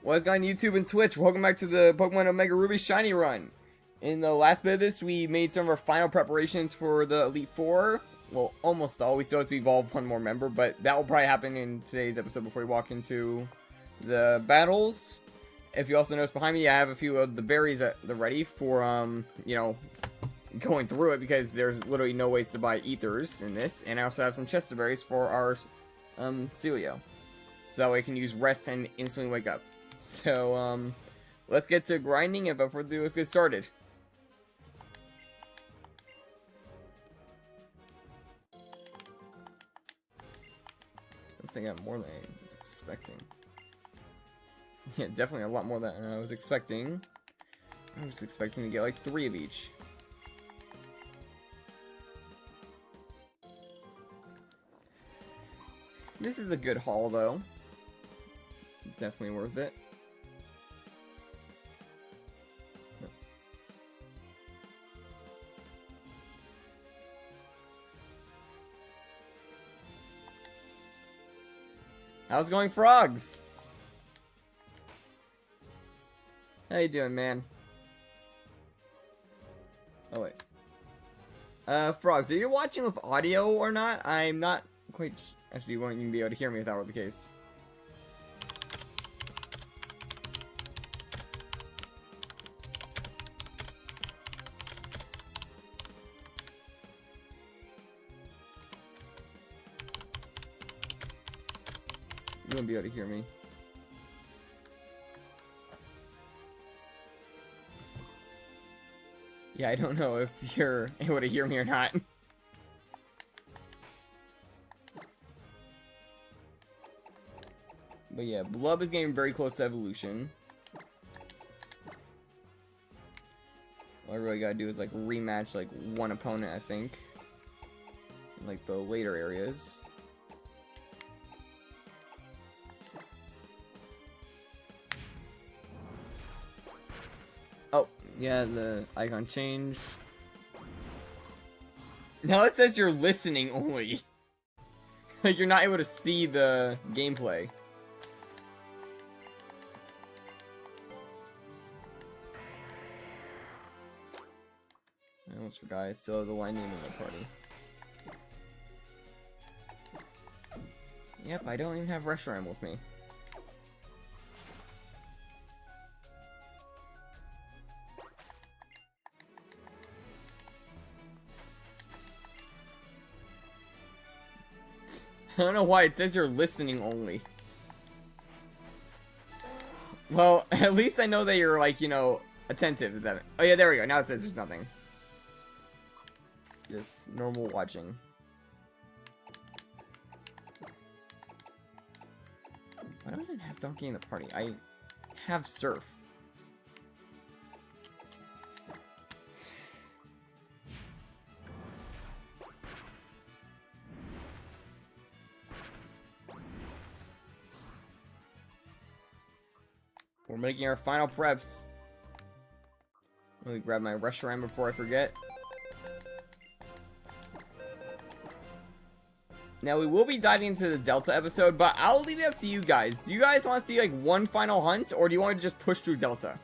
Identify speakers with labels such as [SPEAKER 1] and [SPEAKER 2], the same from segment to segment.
[SPEAKER 1] What's going on YouTube and Twitch? Welcome back to the Pokemon Omega Ruby Shiny Run. In the last bit of this, we made some of our final preparations for the Elite Four. Well, almost all. We still have to evolve one more member, but that will probably happen in today's episode before we walk into the battles. If you also notice behind me, I have a few of the berries at the ready for, going through it, because there's literally no ways to buy ethers in this. And I also have some chest of berries for our, Celio. So that way I can use rest and instantly wake up. So, let's get to grinding, and before we do, let's get started. Looks like I got more than I was expecting. Yeah, definitely a lot more than I was expecting. I was expecting to get like 3 of each. This is a good haul, though. Definitely worth it. How's it going, Frogs? How you doing, man? Oh, wait. Frogs, are you watching with audio or not? I'm not quite actually, you won't even be able to hear me if that were the case. You won't be able to hear me. Yeah, I don't know if you're able to hear me or not. But yeah, Blub is getting very close to evolution. All I really gotta do is like rematch like one opponent, I think. In like the later areas. Oh, yeah, the icon changed. Now it says you're listening only. Like you're not able to see the gameplay. I almost forgot, I still have the line name in the party. Yep, I don't even have Reshiram with me. I don't know why it says you're listening only. Well, at least I know that you're, like, you know, attentive to them. Oh yeah, there we go. Now it says there's nothing. Just normal watching. Why do I even have Donkey in the party? I have Surf. We're making our final preps. Let me grab my Reshiram before I forget. Now, we will be diving into the Delta episode, but I'll leave it up to you guys. Do you guys want to see, like, one final hunt, or do you want to just push through Delta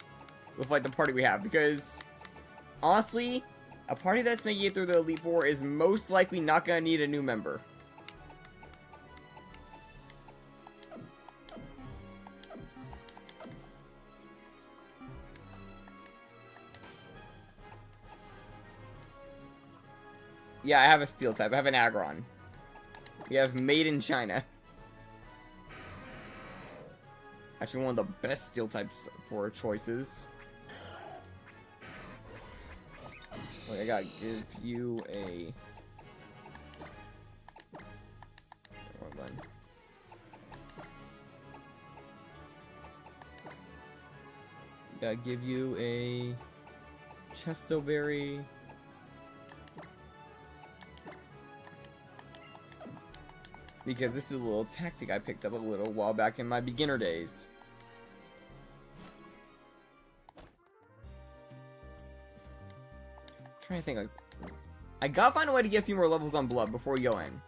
[SPEAKER 1] with, like, the party we have? Because, honestly, a party that's making it through the Elite Four is most likely not going to need a new member. Yeah, I have a Steel type. I have an Aggron. We have Made in China. Actually, one of the best Steel types for choices. Wait, I gotta give you a... Wrong button. Gotta give you a... Chestoberry... Because this is a little tactic I picked up a little while back in my beginner days. I'm trying to think, like, I gotta find a way to get a few more levels on Blood before we go in.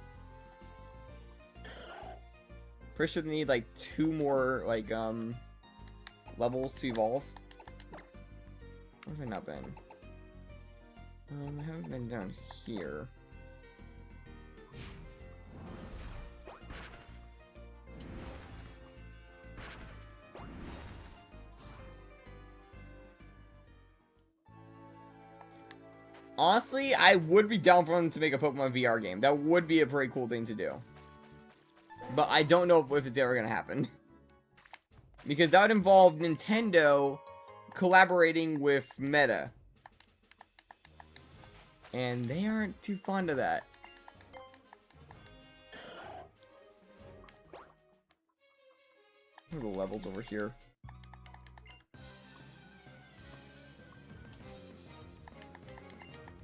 [SPEAKER 1] Pretty sure they need like 2 more, like, levels to evolve. Where have I not been? I haven't been down here. Honestly, I would be down for them to make a Pokemon VR game. That would be a pretty cool thing to do. But I don't know if it's ever going to happen. Because that would involve Nintendo collaborating with Meta. And they aren't too fond of that. What are the levels over here?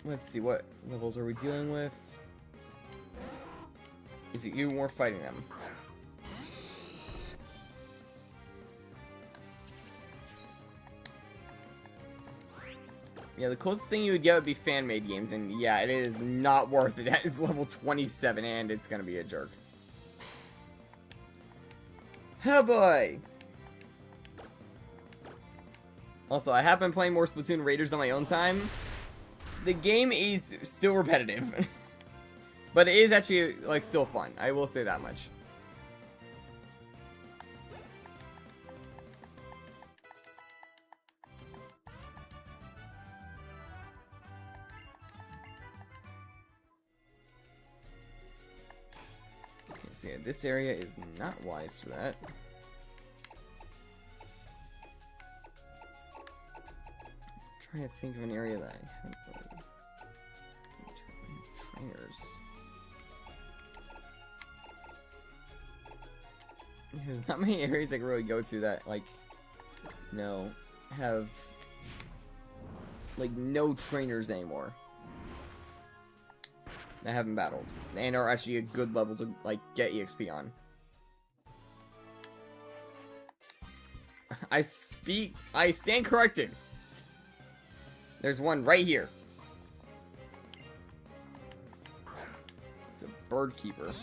[SPEAKER 1] Let's see, what levels are we dealing with? Is it you or fighting them? Yeah, the closest thing you would get would be fan-made games, and yeah, it is not worth it. That is level 27, and it's gonna be a jerk. Oh boy! Also, I have been playing more Splatoon Raiders on my own time. The game is still repetitive. But it is actually, like, still fun. I will say that much. Okay, so yeah, this area is not wise for that. I'm trying to think of an area that I haven't really... Trainers. There's not many areas I can really go to that, like, you know, have, like, no trainers anymore. That haven't battled. And are actually a good level to, like, get EXP on. I stand corrected. There's one right here. It's a bird keeper.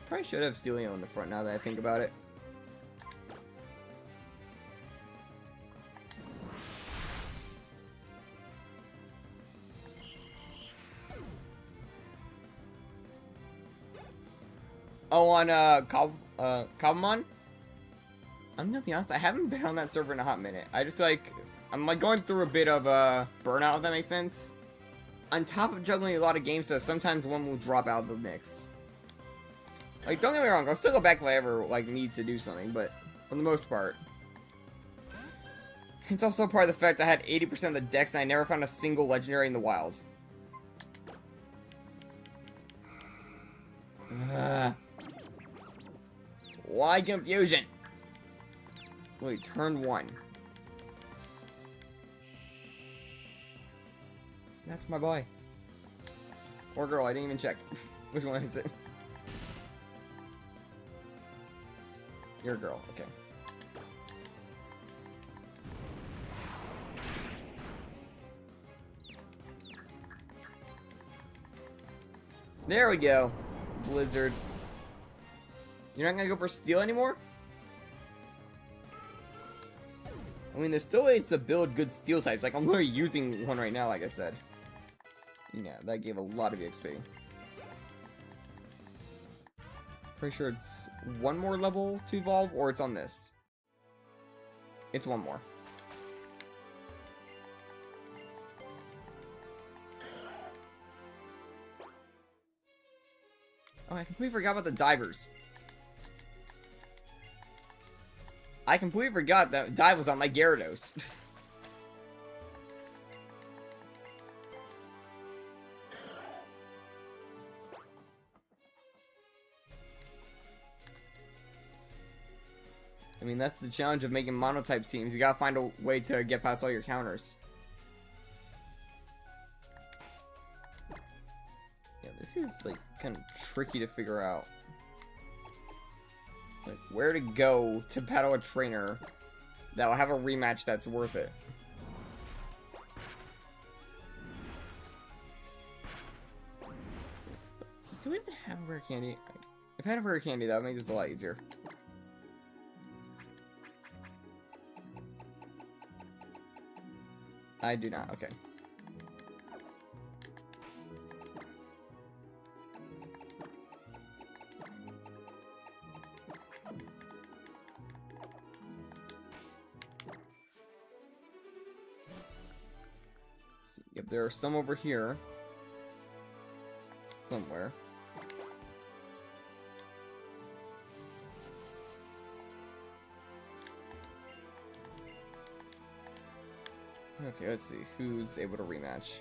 [SPEAKER 1] Probably should have Stelio in the front now that I think about it. Oh, on Pokémon? I'm gonna be honest, I haven't been on that server in a hot minute. I'm like going through a bit of burnout, if that makes sense. On top of juggling a lot of games, so sometimes one will drop out of the mix. Like, don't get me wrong, I'll still go back if I ever, like, need to do something, but for the most part. It's also part of the fact I had 80% of the decks and I never found a single legendary in the wild. Why confusion? Wait, turn 1. That's my boy. Or girl, I didn't even check. Which one is it? You're a girl, okay. There we go. Blizzard. You're not gonna go for steel anymore? I mean, there's still ways to build good steel types. Like, I'm literally using one right now, like I said. Yeah, that gave a lot of XP. Pretty sure it's one more level to evolve, or it's on this. It's one more. Oh, I completely forgot about the divers. I completely forgot that dive was on my Gyarados. I mean, that's the challenge of making monotype teams. You gotta find a way to get past all your counters. Yeah, this is, like, kind of tricky to figure out. Like, where to go to battle a trainer that will have a rematch that's worth it. Do I even have rare candy? If I had a rare candy, that would make this a lot easier. I do not. Okay. Let's see. Yep, there are some over here. Somewhere. Okay, let's see who's able to rematch.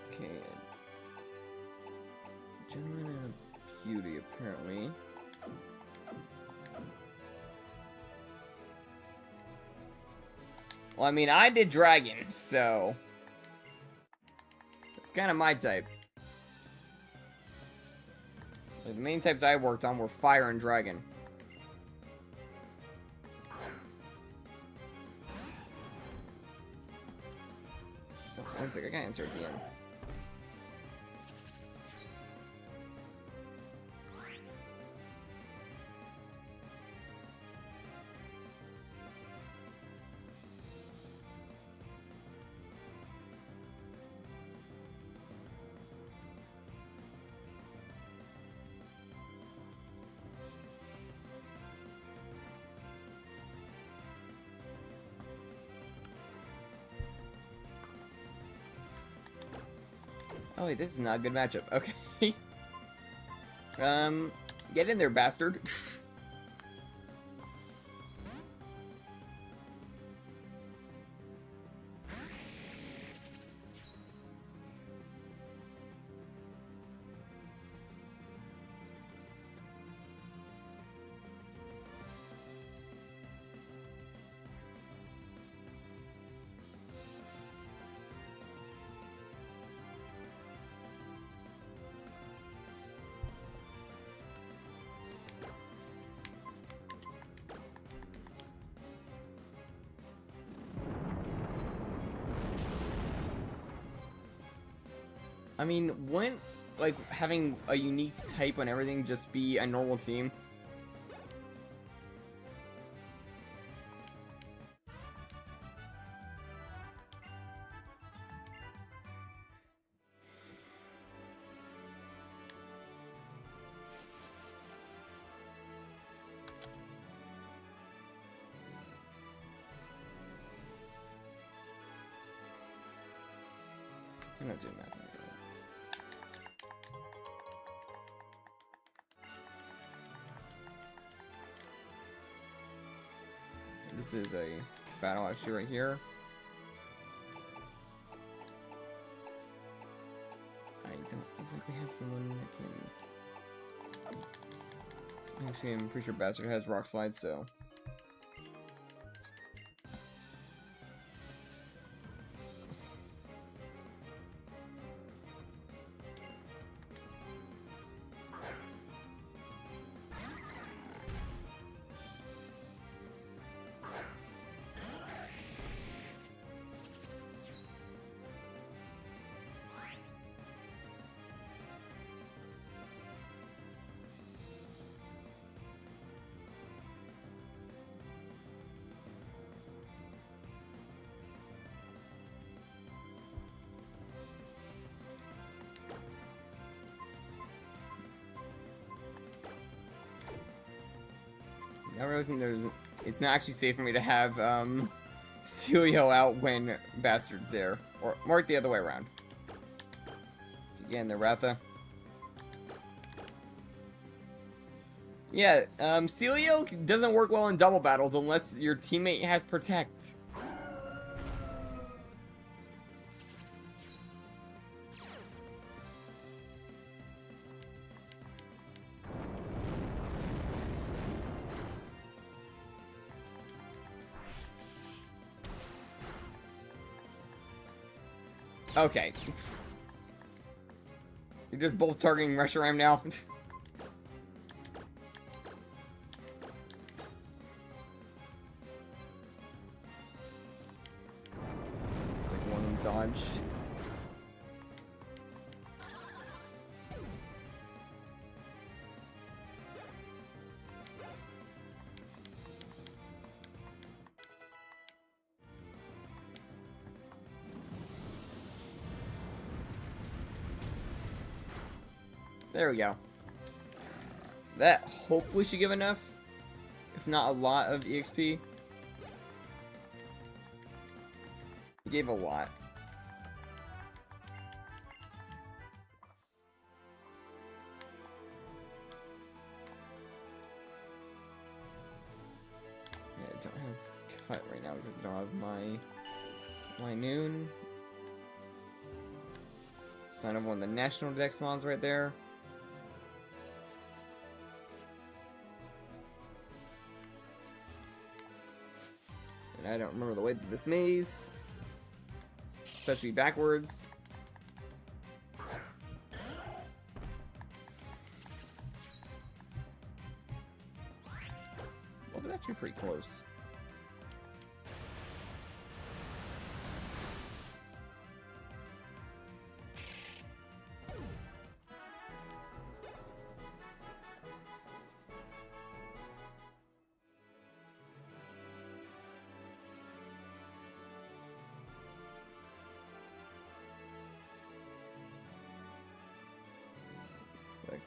[SPEAKER 1] Okay. Gentleman and a beauty, apparently. Well, I mean, I did dragon, so it's kind of my type. The main types I worked on were fire and dragon. Sounds like I can answer at the end. Oh wait, this is not a good matchup. Okay. Get in there, bastard. I mean, wouldn't, like, having a unique type on everything just be a normal team? I'm not doing that. This is a battle actually right here. I don't exactly have someone that can... Actually, I'm pretty sure Bastard has Rock Slide, so... I really think it's not actually safe for me to have Celio out when Bastard's there, or mark the other way around. Again, the Ratha. Yeah, Celio doesn't work well in double battles unless your teammate has Protect. Okay. You're just both targeting Reshiram now. Looks like one dodged. There we go. That hopefully should give enough, if not a lot of EXP. It gave a lot. Yeah, I don't have cut right now because I don't have my noon. Sign up one of the national dex mods right there. And I don't remember the way to this maze, especially backwards. Well, but actually pretty close. Sick.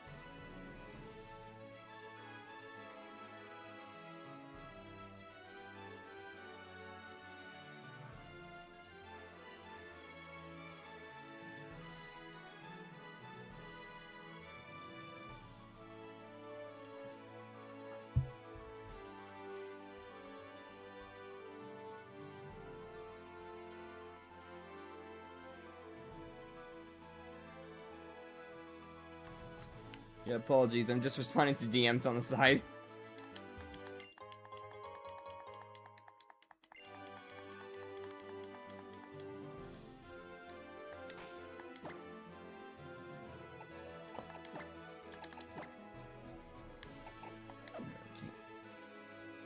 [SPEAKER 1] Yeah, apologies. I'm just responding to DMs on the side.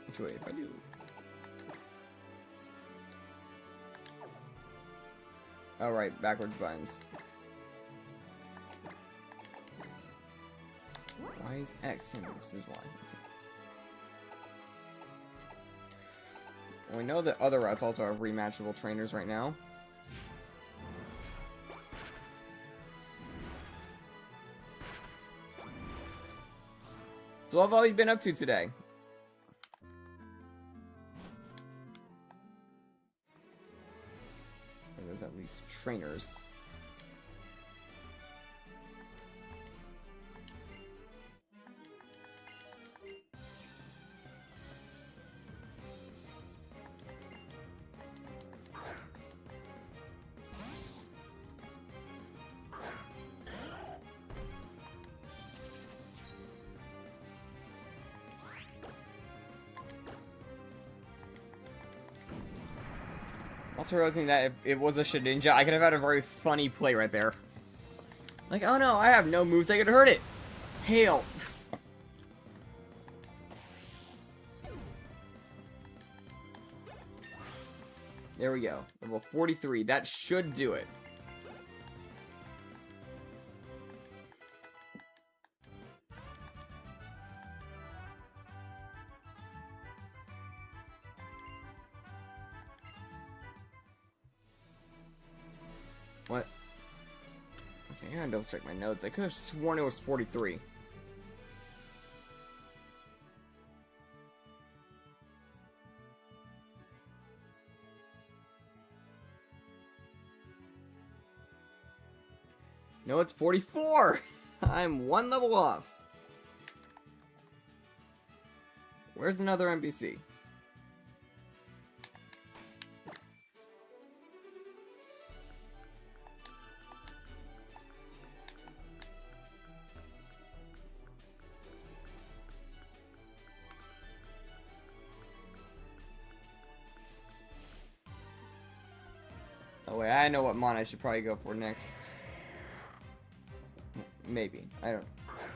[SPEAKER 1] Which way if I do? Oh, right, backwards buttons. Why is X and X is Y? Well, we know that other routes also have rematchable trainers right now. So what have you been up to today? There's at least trainers. Also realizing that if it was a Shedinja, I could have had a very funny play right there. Like, oh no, I have no moves that could hurt it. Hail. There we go. Level 43. That should do it. What? Okay, I gotta double check my notes. I could have sworn it was 43. No, it's 44! I'm one level off. Where's another NPC? Oh wait, I know what mon I should probably go for next. Maybe. I don't.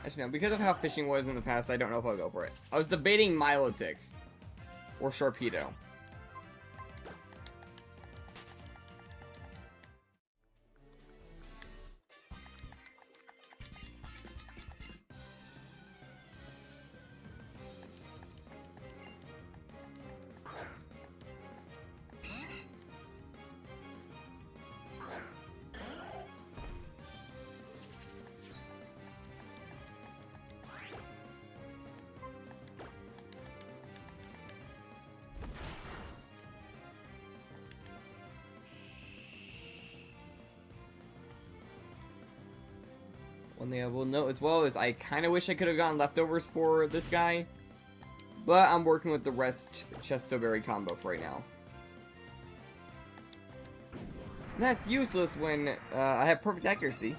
[SPEAKER 1] Actually, no. Because of how fishing was in the past, I don't know if I'll go for it. I was debating Milotic or Sharpedo. One thing I will note as well is I kind of wish I could have gotten leftovers for this guy. But I'm working with the rest Chesto Berry combo for right now. And that's useless when I have perfect accuracy.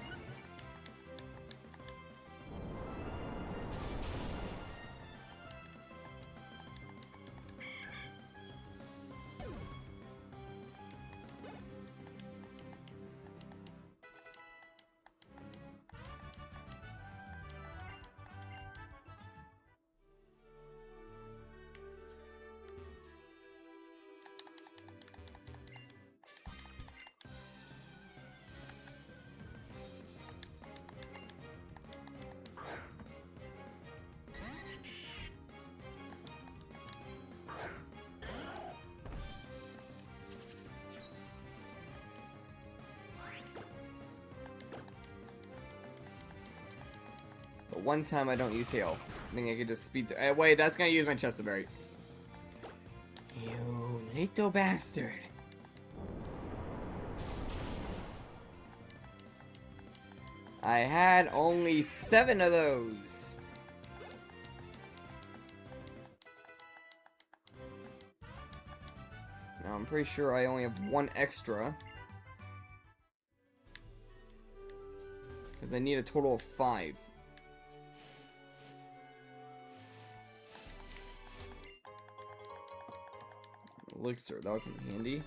[SPEAKER 1] But one time I don't use Hail. I think I could just speed through. Wait, that's gonna use my Chesto Berry. You little bastard. I had only 7 of those. Now I'm pretty sure I only have 1 extra. Because I need a total of 5. Elixir, that would come in handy.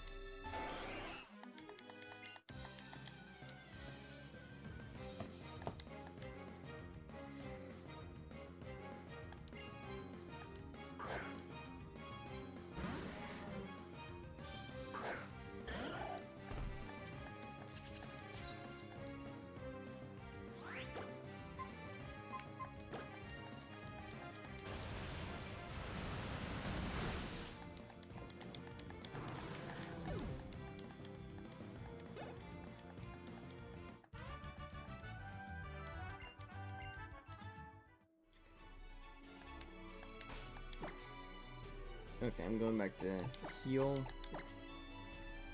[SPEAKER 1] Okay, I'm going back to heal.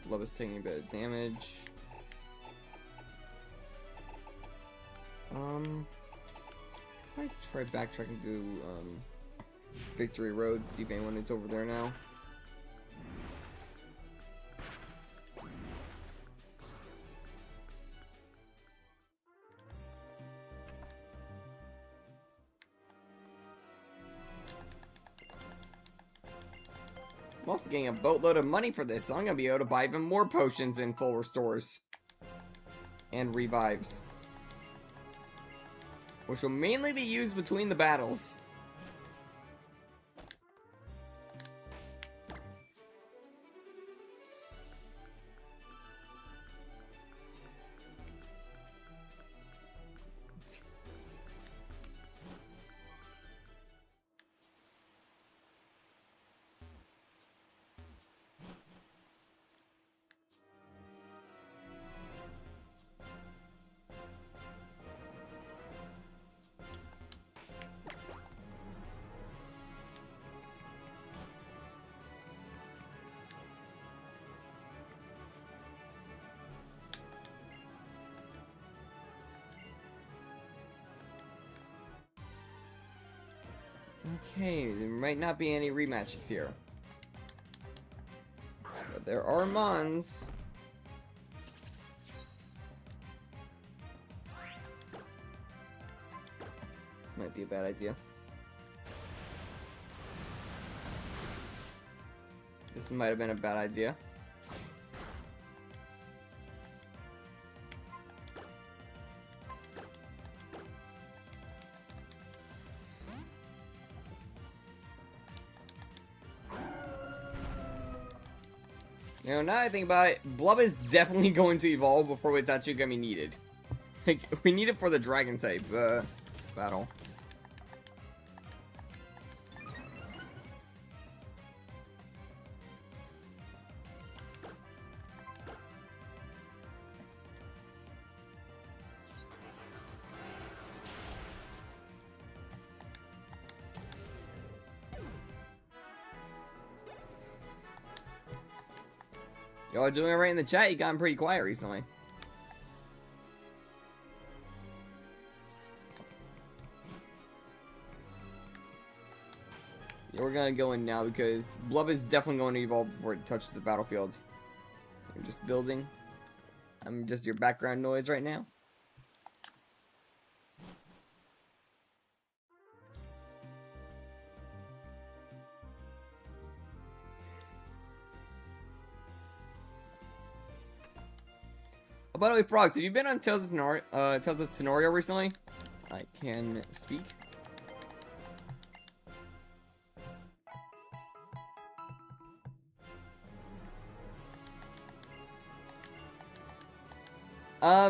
[SPEAKER 1] Love is taking a bit of damage. I try backtracking to Victory Road, see if anyone is over there now. I'm also getting a boatload of money for this, so I'm gonna be able to buy even more potions and full restores. And revives. Which will mainly be used between the battles. Okay, there might not be any rematches here. But there are Mons. This might be a bad idea. This might have been a bad idea. You know, now that I think about it, Blub is definitely going to evolve before it's actually going to be needed. Like, we need it for the Dragon type battle. Y'all are doing it right in the chat. You gotten pretty quiet recently. we're gonna go in now because Blub is definitely going to evolve before it touches the battlefield. I'm just building. I'm just your background noise right now. Oh, by the way, Frogs, have you been on Tales of Tenorio recently? I can speak.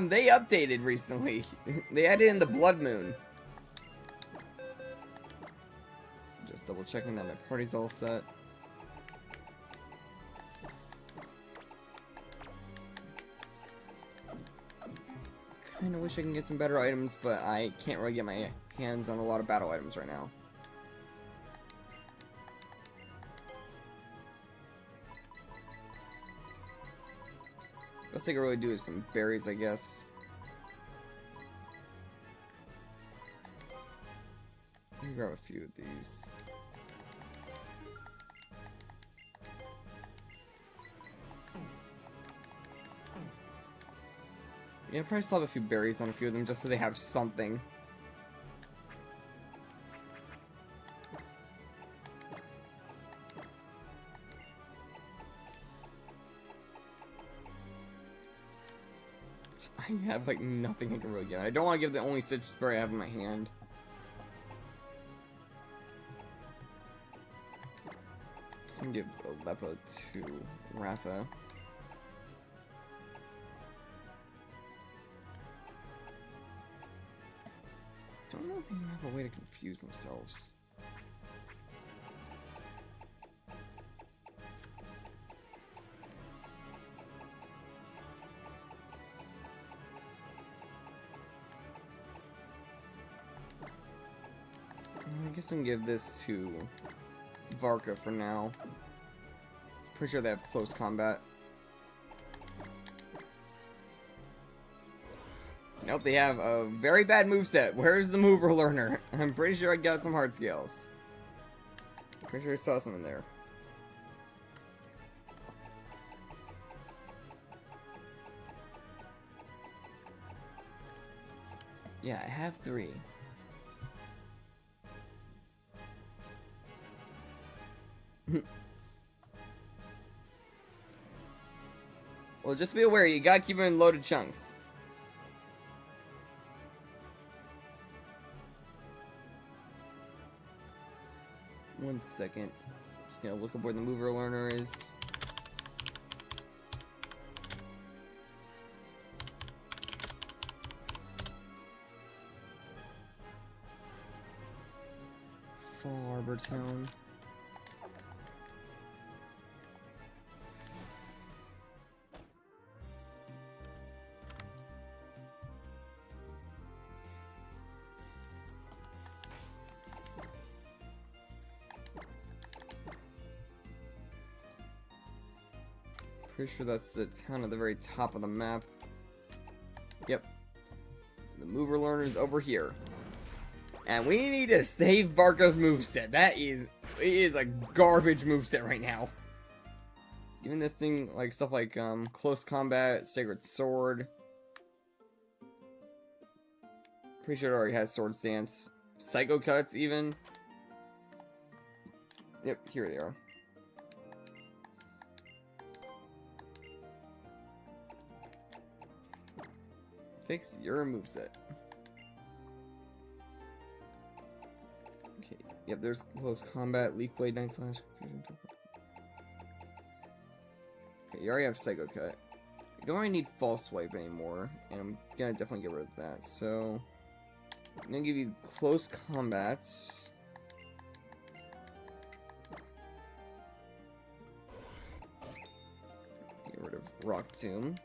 [SPEAKER 1] They updated recently. They added in the Blood Moon. Just double checking that my party's all set. Kinda wish I can get some better items, but I can't really get my hands on a lot of battle items right now. Best I can really do is some berries, I guess. Let me grab a few of these. Yeah, probably still have a few berries on a few of them just so they have something. I have like nothing I can really give. I don't want to give the only citrus berry I have in my hand. So I'm gonna give Aleppo to Ratha. Don't know if they have a way to confuse themselves. I guess I'm gonna give this to Varka for now. Pretty sure they have close combat. Nope, they have a very bad moveset. Where's the mover learner? I'm pretty sure I got some hard scales. Pretty sure I saw some in there. Yeah, I have 3. Well, just be aware, you gotta keep them in loaded chunks. One second. Just gonna look up where the mover learner is. Farbertown. Pretty sure that's the town at the very top of the map. Yep. The mover learner's over here. And we need to save Varka's moveset. It is a garbage moveset right now. Even this thing, like stuff like close combat, sacred sword. Pretty sure it already has sword stance. Psycho cuts even. Yep, here they are. Fix your moveset. Okay, yep, there's close combat, leaf blade, night slash, fusion. Okay, you already have psycho cut. You don't really need false swipe anymore, and I'm gonna definitely get rid of that. So I'm gonna give you close combat. Get rid of rock tomb.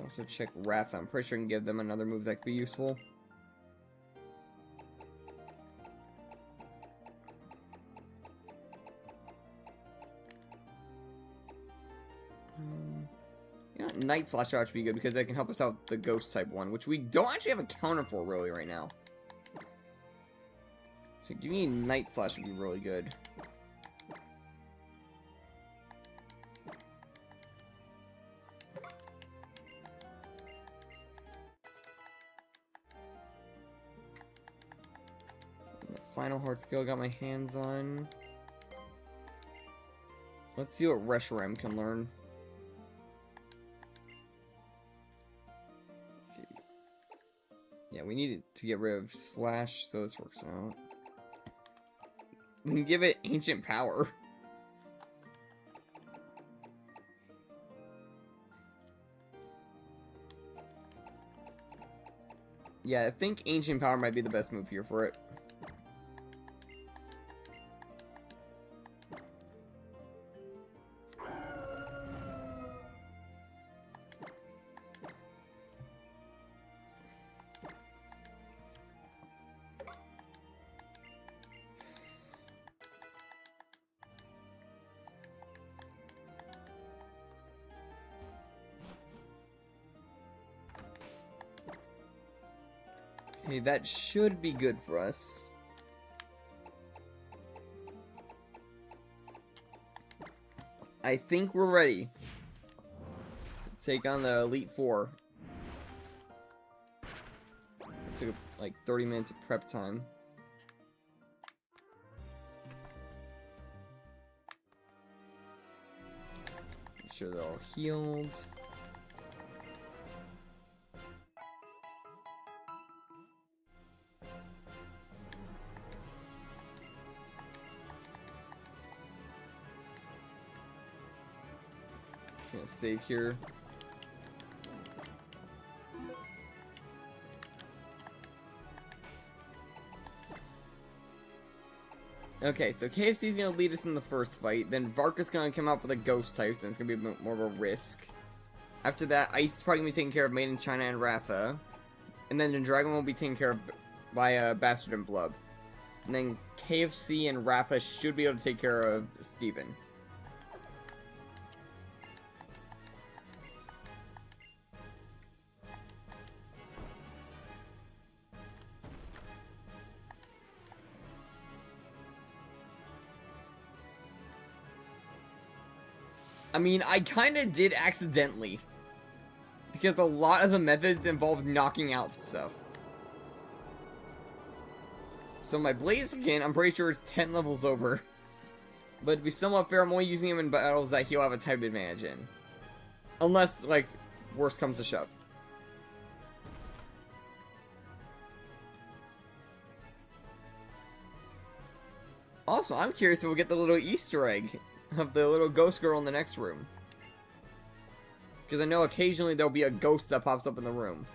[SPEAKER 1] Also check Wrath. I'm pretty sure I can give them another move that could be useful. Night Slasher should be good because that can help us out the ghost type one, which we don't actually have a counter for really right now. So give me Night Slash would be really good. And the final hard skill I got my hands on. Let's see what Reshiram can learn. Okay. Yeah, we need to get rid of Slash, so this works out. We can give it Ancient Power. Yeah, I think Ancient Power might be the best move here for it. Okay, that should be good for us. I think we're ready to take on the Elite Four. It took like 30 minutes of prep time. Make sure they're all healed. Just gonna save here. Okay, so KFC's gonna lead us in the first fight, then Varka's gonna come out with a ghost type, so it's gonna be a bit more of a risk. After that, Ice is probably gonna be taken care of Made in China and Ratha. And then the Dragon will be taken care of by Bastard and Blub. And then KFC and Ratha should be able to take care of Steven. I mean, I kinda did accidentally. Because a lot of the methods involve knocking out stuff. So my Blaziken, I'm pretty sure it's 10 levels over. But to be somewhat fair, I'm only using him in battles that he'll have a type advantage in. Unless, like, worst comes to shove. Also, I'm curious if we'll get the little Easter egg of the little ghost girl in the next room. Because I know occasionally there'll be a ghost that pops up in the room.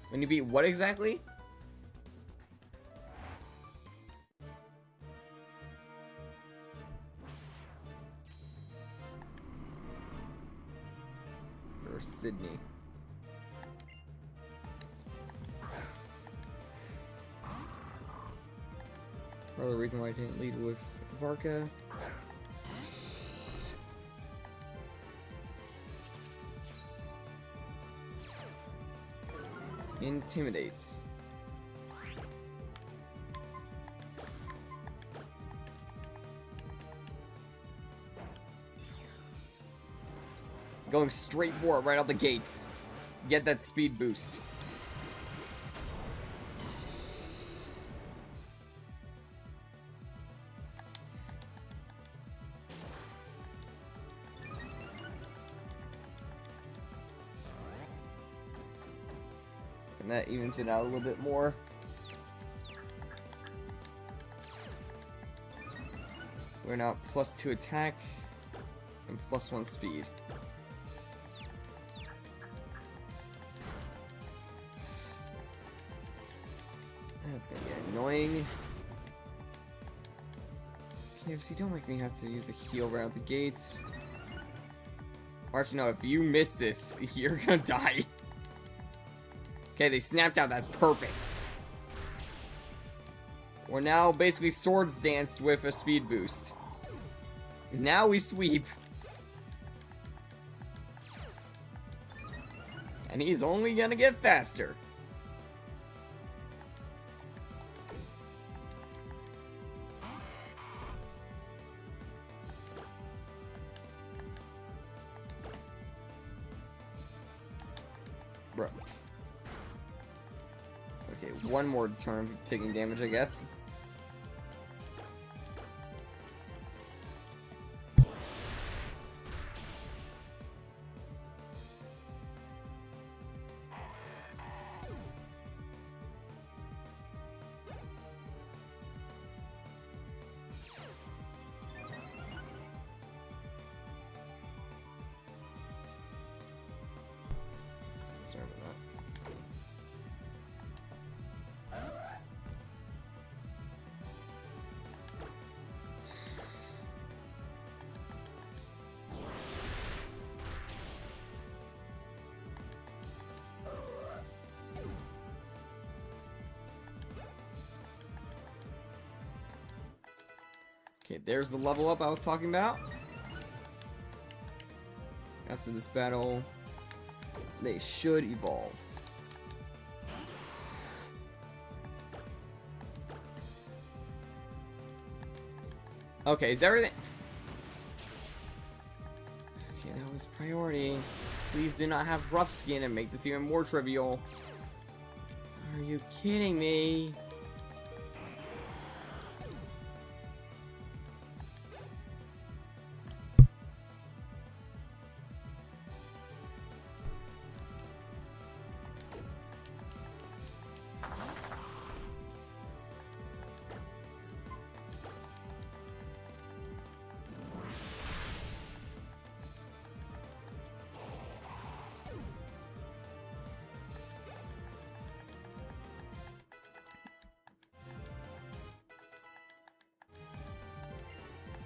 [SPEAKER 1] When you beat what exactly? Or Sydney. Probably the reason why I didn't lead with Varka. Intimidates. Going straight for it right out the gates. Get that speed boost. And that evens it out a little bit more. We're now +2 attack and +1 speed. That's gonna get annoying. KFC, don't make me have to use a heal right out the gates. Or actually, no, if you miss this, you're gonna die. Okay, they snapped out. That's perfect. We're now basically Swords Dance with a speed boost. Now we sweep. And he's only gonna get faster. Bro. Okay, one more turn of taking damage, I guess. Sorry about that. Okay, there's the level up I was talking about. After this battle, they should evolve. Okay, is everything... Okay, that was priority. Please do not have rough skin and make this even more trivial. Are you kidding me?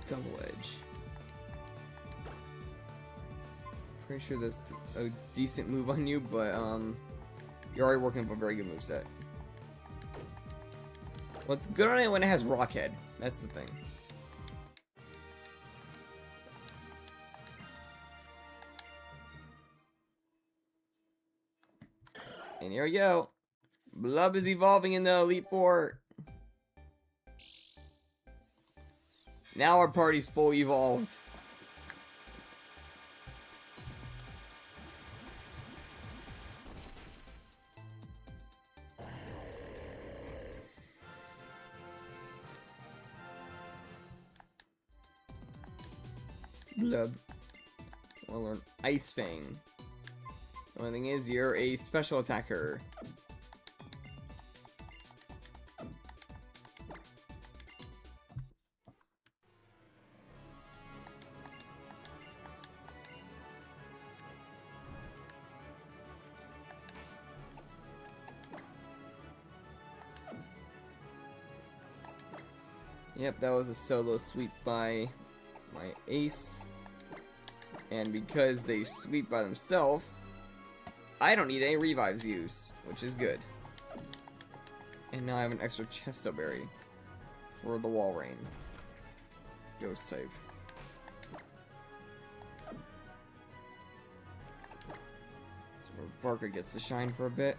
[SPEAKER 1] Double edge. Pretty sure that's a decent move on you, but you're already working up a very good moveset. What's good on it when it has Rockhead? That's the thing. And here we go. Blub is evolving in the Elite Four. Now our party's full evolved. Blub. We'll learn Ice Fang. The only thing is, you're a special attacker. Yep, that was a solo sweep by my ace. And because they sweep by themselves, I don't need any revives used, which is good. And now I have an extra Chesto Berry for the Wall Rain. Ghost type. So Varka gets to shine for a bit.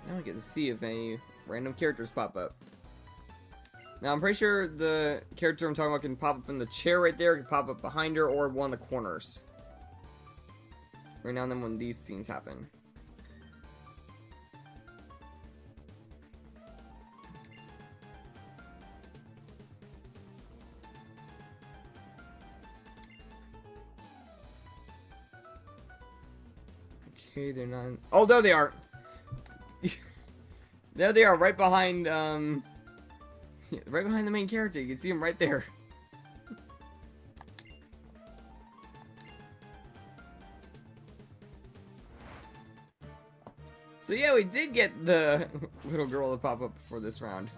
[SPEAKER 1] Now I get to see if any random characters pop up. Now I'm pretty sure the character I'm talking about can pop up in the chair right there, can pop up behind her, or one of the corners. Right now and then when these scenes happen. Okay, they're not. Oh, there they are. There they are, right behind right behind the main character. You can see them right there. So yeah, we did get the little girl to pop up for this round.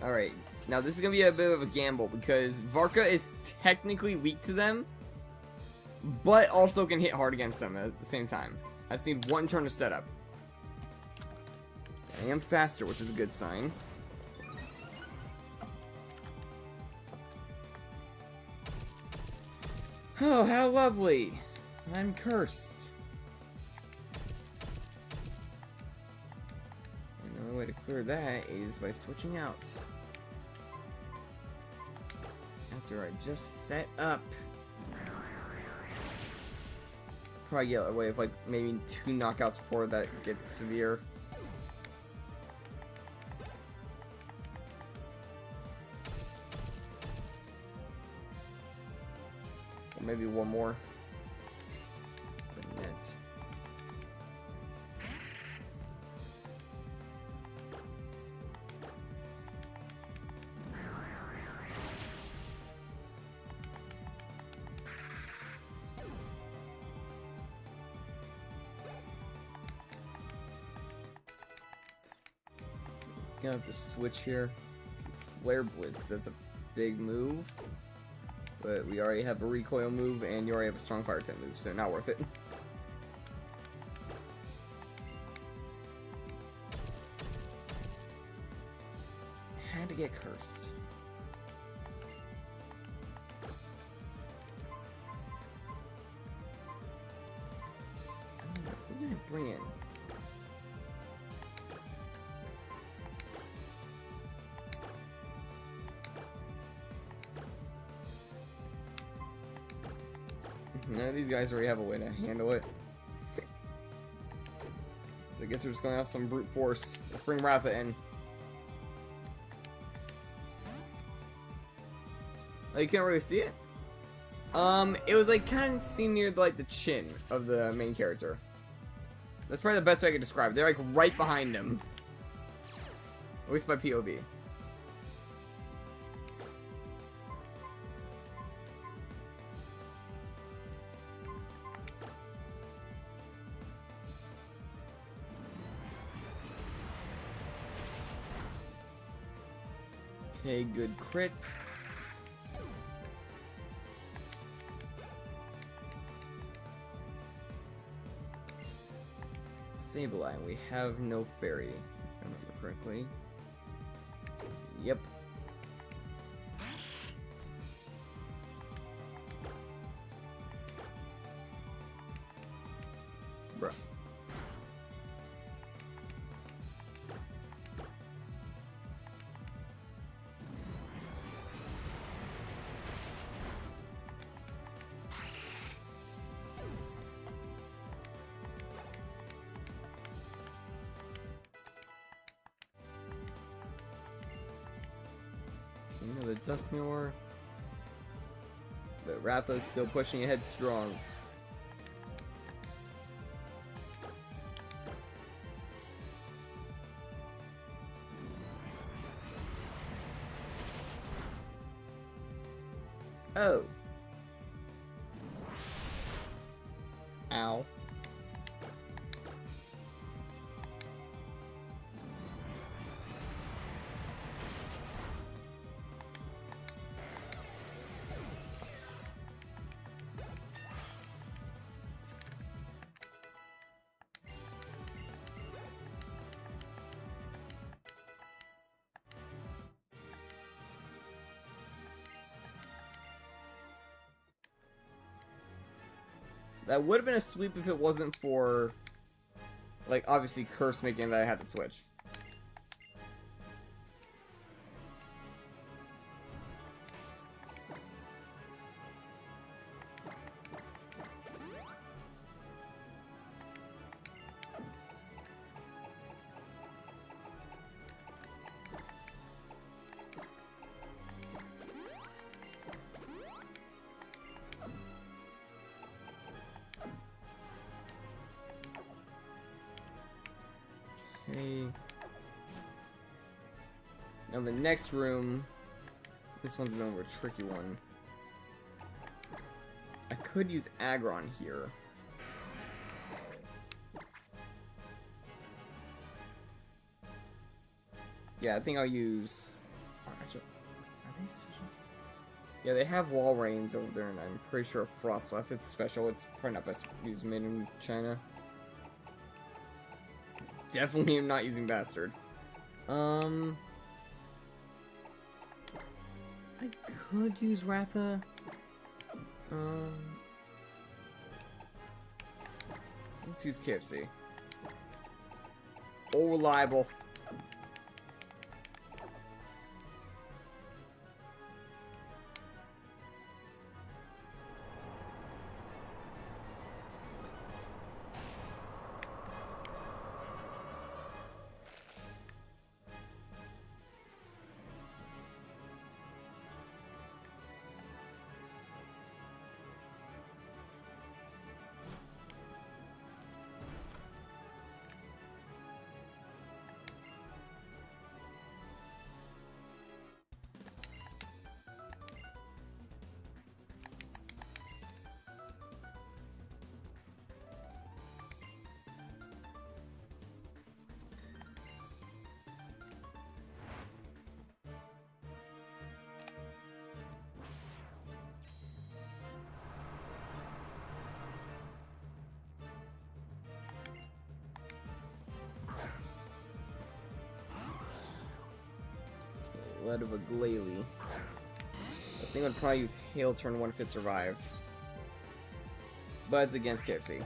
[SPEAKER 1] Alright, now this is going to be a bit of a gamble because Varka is technically weak to them, but also can hit hard against them at the same time. I've seen one turn of setup. I am faster, which is a good sign. Oh, how lovely! I'm cursed. And the only way to clear that is by switching out. After I just set up. Probably get away with like maybe 2 knockouts before that gets severe. Or maybe one more. But that's... Gonna have to switch here. Flare Blitz, that's a big move. But we already have a recoil move and you already have a strong fire type move, so not worth it. Had to get cursed. Who are we gonna bring in? None of these guys already have a way to handle it. So I guess we're just going off some brute force. Let's bring Ratha in. Oh, you can't really see it? It was like kind of seen near like the chin of the main character. That's probably the best way I could describe it. They're like right behind him. At least by POV. Okay, good crit. Sableye, we have no fairy, if I remember correctly. Yep. Bruh. Another Dusknoir. But Ratha's still pushing ahead strong. Oh. Ow. That would have been a sweep if it wasn't for, like, obviously Curse making that I had to switch. Now the next room, this one's a bit of a tricky one. I could use Aggron here. Yeah, I think I'll use... Are they special? Yeah, they have wall rains over there, and I'm pretty sure Frostlass, it's special. It's probably not best used made in China. Definitely am not using Bastard. I could use Ratha. Let's use KFC. All reliable. Lead of a Glalie. I think I'd probably use Hail turn 1 if it survived. But it's against KFC.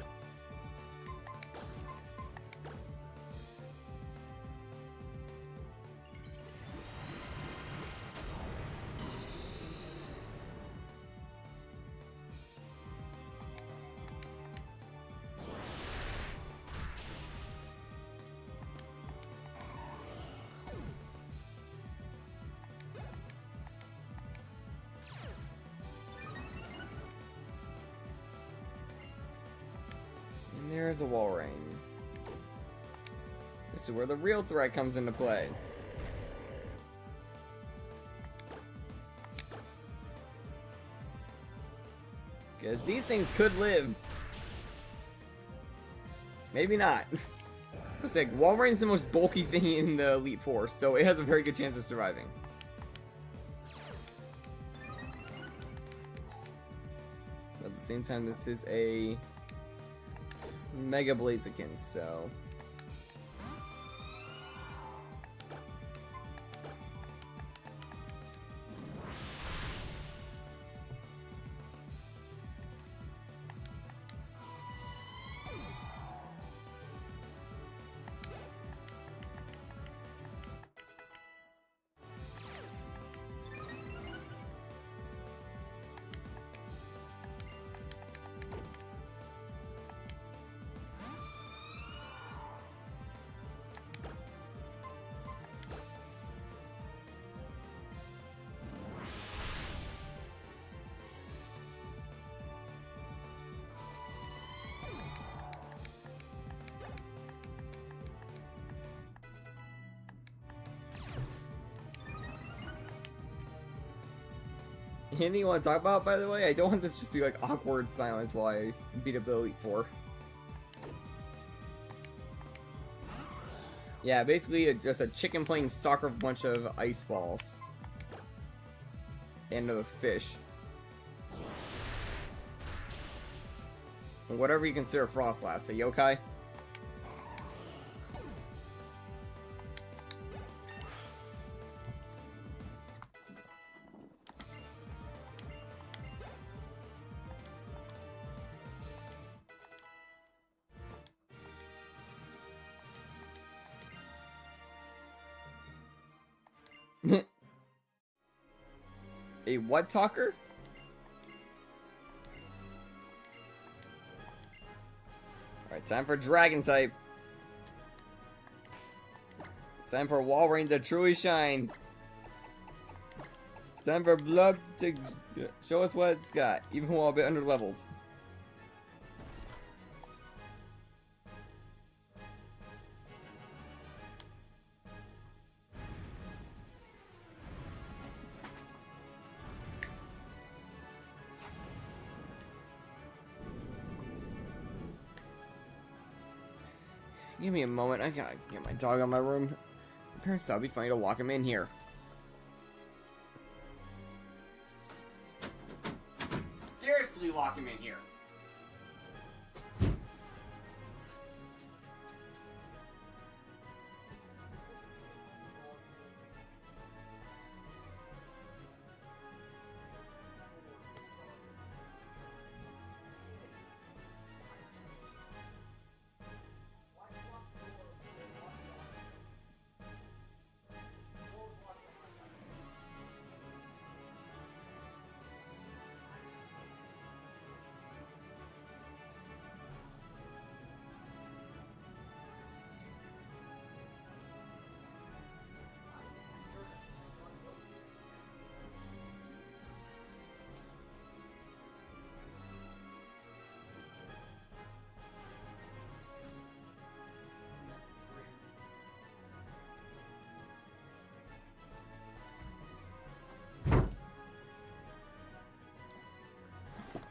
[SPEAKER 1] There's a wall rain. This is where the real threat comes into play. Because these things could live. Maybe not. It's like, wall rain's the most bulky thing in the Elite Four, so it has a very good chance of surviving. But at the same time, this is a Mega Blaziken, so... Anything you want to talk about, by the way? I don't want this to just be like awkward silence while I beat up the Elite Four. Yeah, basically just a chicken playing soccer with a bunch of ice balls. And a fish. And whatever you consider Frostlass, a yokai. A what talker? Alright, time for Dragon type. Time for Walrein to truly shine. Time for Blood to show us what it's got, even while a bit under leveled. Give me a moment. I gotta get my dog out of my room. My parents thought it'd be funny to lock him in here. Seriously, lock him in here.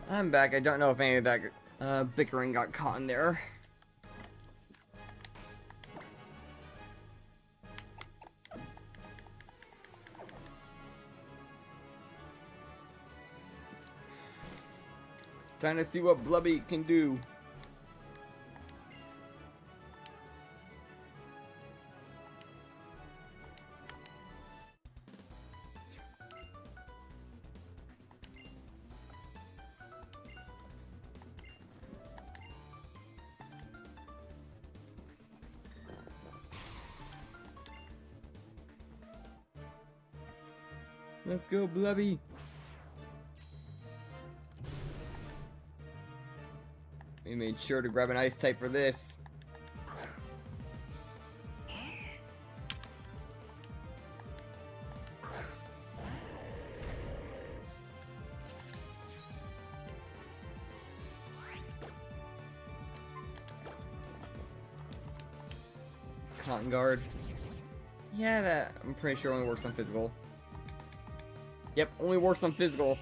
[SPEAKER 1] I'm back. I don't know if any of that bickering got caught in there. Time to see what Blubby can do. Let's go, Blubby. We made sure to grab an ice type for this. Cotton guard. Yeah, that I'm pretty sure only works on physical. Yep, only works on physical.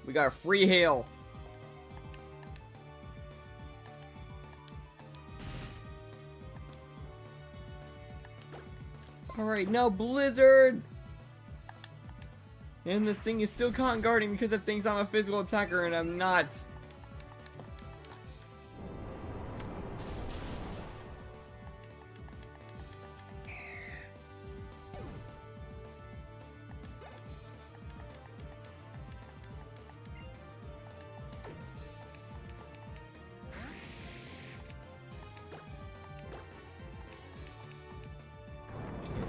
[SPEAKER 1] We got a free hail. Alright, now Blizzard! And this thing is still cotton guarding because it thinks I'm a physical attacker and I'm not.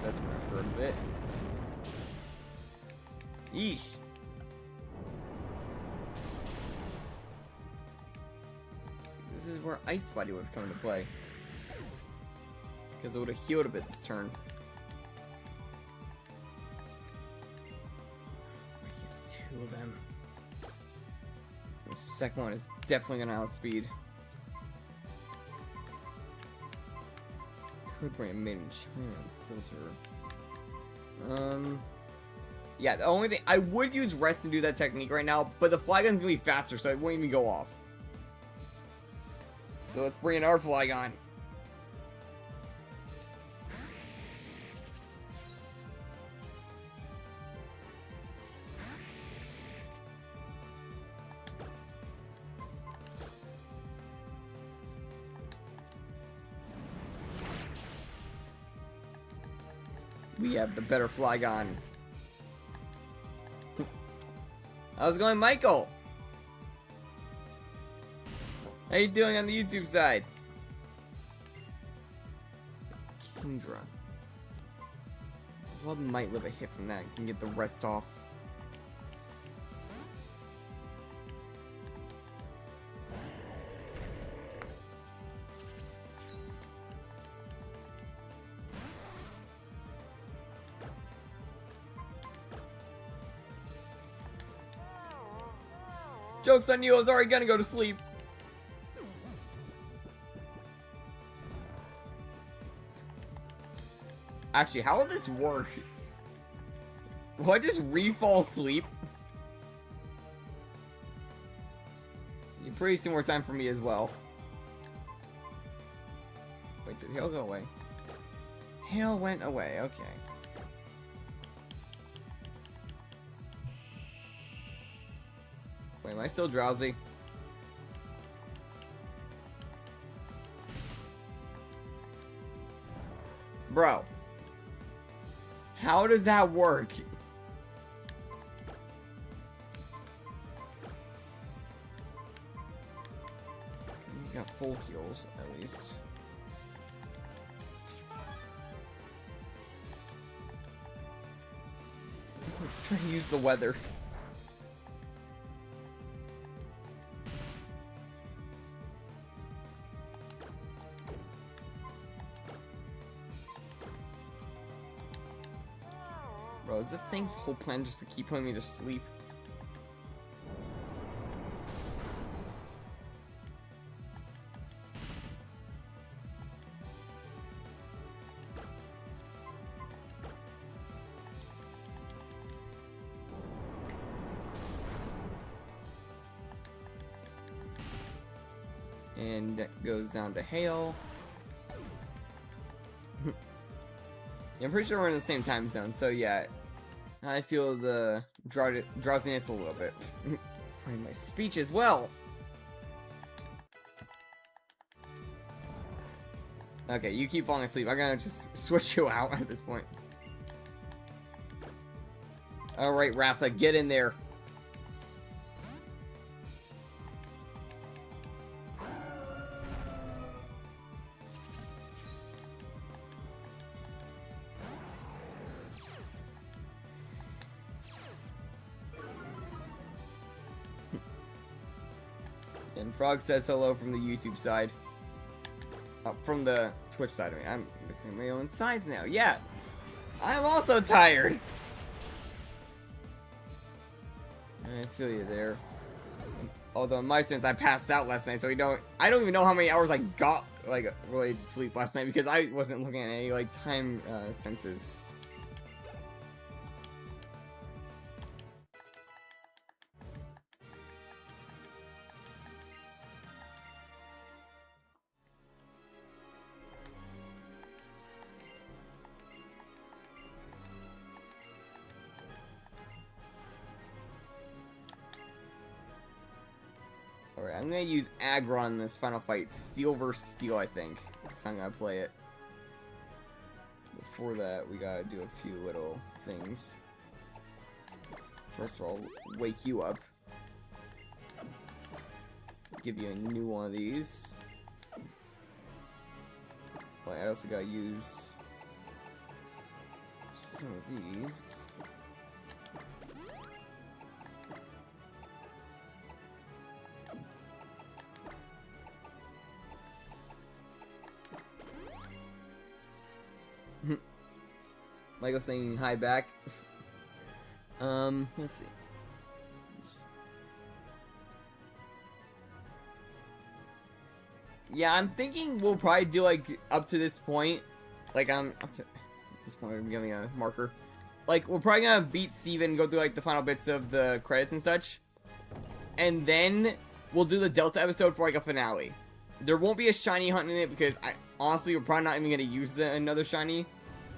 [SPEAKER 1] That's gonna hurt a bit. Yeesh. This is where Ice Body would have come into play. Because it would have healed a bit this turn. He has two of them. The second one is definitely gonna outspeed. Could bring a made in China filter. Yeah, the only thing I would use rest and do that technique right now, but the Flygon's gonna be faster, so it won't even go off. So let's bring in our Flygon. We have the better Flygon. How's it going, Michael? How you doing on the YouTube side? Kendra. Blood might live a hit from that. Can get the rest off. Joke's on you, I was already gonna go to sleep. Actually, how will this work? Will I just re-fall asleep? You pretty similar time for me as well. Wait, did hail go away? Hail went away, okay. Wait, am I still drowsy? Bro. How does that work? We got full heals, at least. Let's try to use the weather. Bro, is this thing's whole plan just to keep putting me to sleep? And that goes down to hail. Yeah, I'm pretty sure we're in the same time zone, so yeah. I feel the drowsiness a little bit. And my speech as well. Okay, you keep falling asleep. I'm gonna just switch you out at this point. Alright, Rafa, get in there. And Frog says hello from the YouTube side. From the Twitch side of me. I'm mixing my own sides now. Yeah. I'm also tired. I feel you there. Although in my sense I passed out last night, so I don't even know how many hours I got like related to sleep last night because I wasn't looking at any like time senses. Alright, I'm gonna use Aggron in this final fight. Steel versus Steel, I think. That's how I'm gonna play it. Before that, we gotta do a few little things. First of all, wake you up. Give you a new one of these. But I also gotta use some of these. Michael saying hi back. Let's see. Yeah, I'm thinking we'll probably do like up to this point. Like at this point I'm giving a marker. Like we're probably gonna beat Steven, go through like the final bits of the credits and such. And then we'll do the Delta episode for like a finale. There won't be a shiny hunt in it because honestly we're probably not even gonna use another shiny.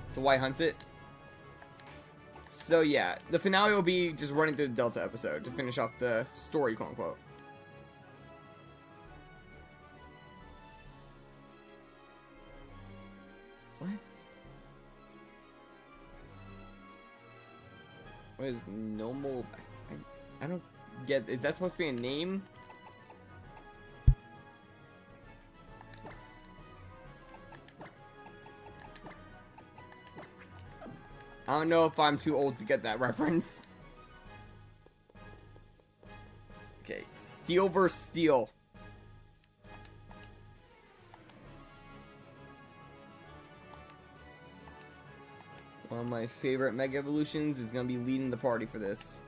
[SPEAKER 1] So why hunt it? So yeah, the finale will be just running through the Delta episode to finish off the story, quote unquote. What? What is normal? I don't get. Is that supposed to be a name? I don't know if I'm too old to get that reference. Okay, Steel versus Steel. One of my favorite Mega Evolutions is going to be leading the party for this.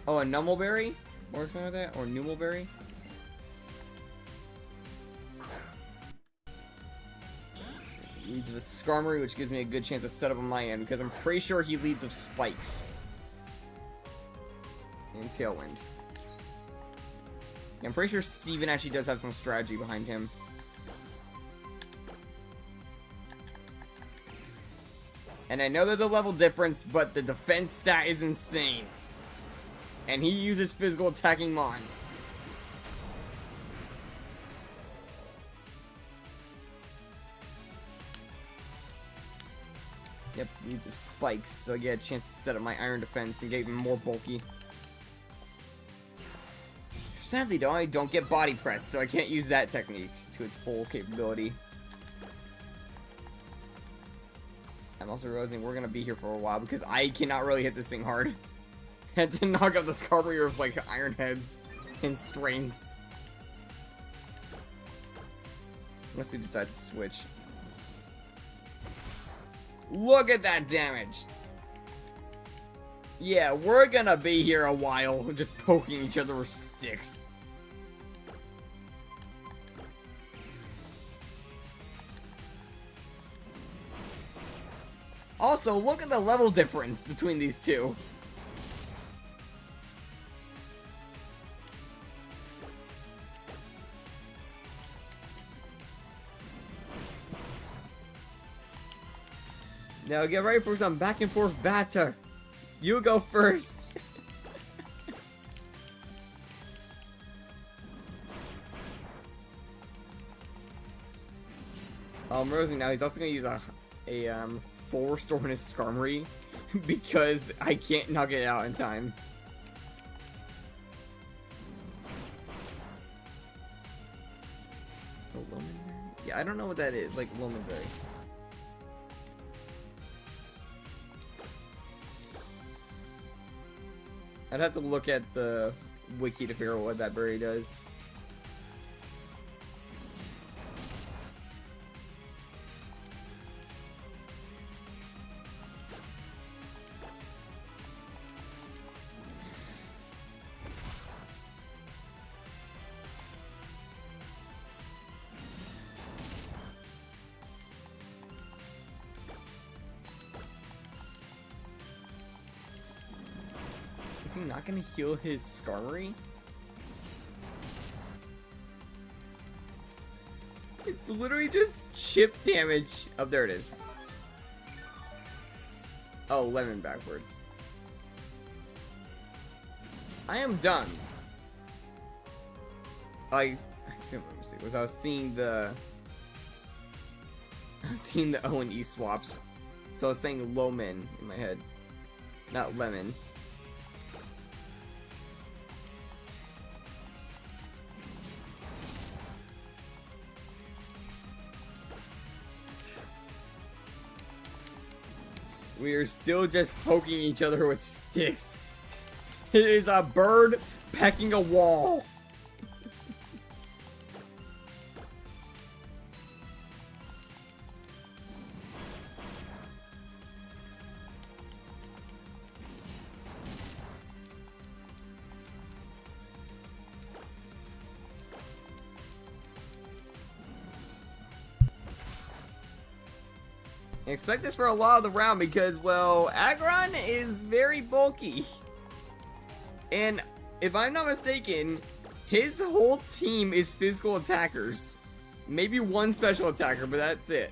[SPEAKER 1] Oh, a Numbleberry? Or something like that? Or Numbleberry? Leads with Skarmory, which gives me a good chance to set up on my end, because I'm pretty sure he leads with Spikes. And Tailwind. Yeah, I'm pretty sure Steven actually does have some strategy behind him. And I know there's a level difference, but the defense stat is insane. And he uses physical attacking mons. Yep, needs of spikes, so I get a chance to set up my iron defense and get even more bulky. Sadly though, I don't get body press, so I can't use that technique to its full capability. I'm also realizing we're gonna be here for a while because I cannot really hit this thing hard. I had to knock out the Skarmory with like iron heads and strains. Unless he decides to switch. Look at that damage! Yeah, we're gonna be here a while, just poking each other with sticks. Also, look at the level difference between these two. Now get ready for some back and forth batter. You go first. Rosie now he's also gonna use a full restore on his Skarmory because I can't knock it out in time. Oh, Lomanberry? Yeah, I don't know what that is, like Lomanberry. I'd have to look at the wiki to figure out what that berry does. Is he not gonna heal his Skarmory? It's literally just chip damage. Oh, there it is. Oh, lemon backwards. I am done. I assume my mistake was I was seeing the O and E swaps. So I was saying Loman in my head. Not lemon. We are still just poking each other with sticks. It is a bird pecking a wall. Expect this for a lot of the round because, well, Aggron is very bulky. And if I'm not mistaken, his whole team is physical attackers. Maybe one special attacker, but that's it.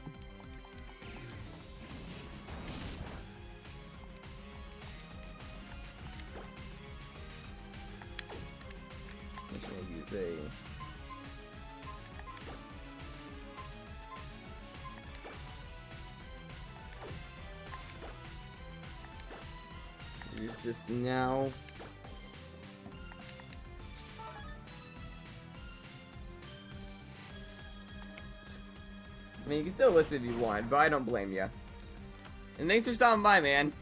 [SPEAKER 1] Which maybe use a... Use this now. I mean, you can still listen if you want, but I don't blame you. And thanks for stopping by, man.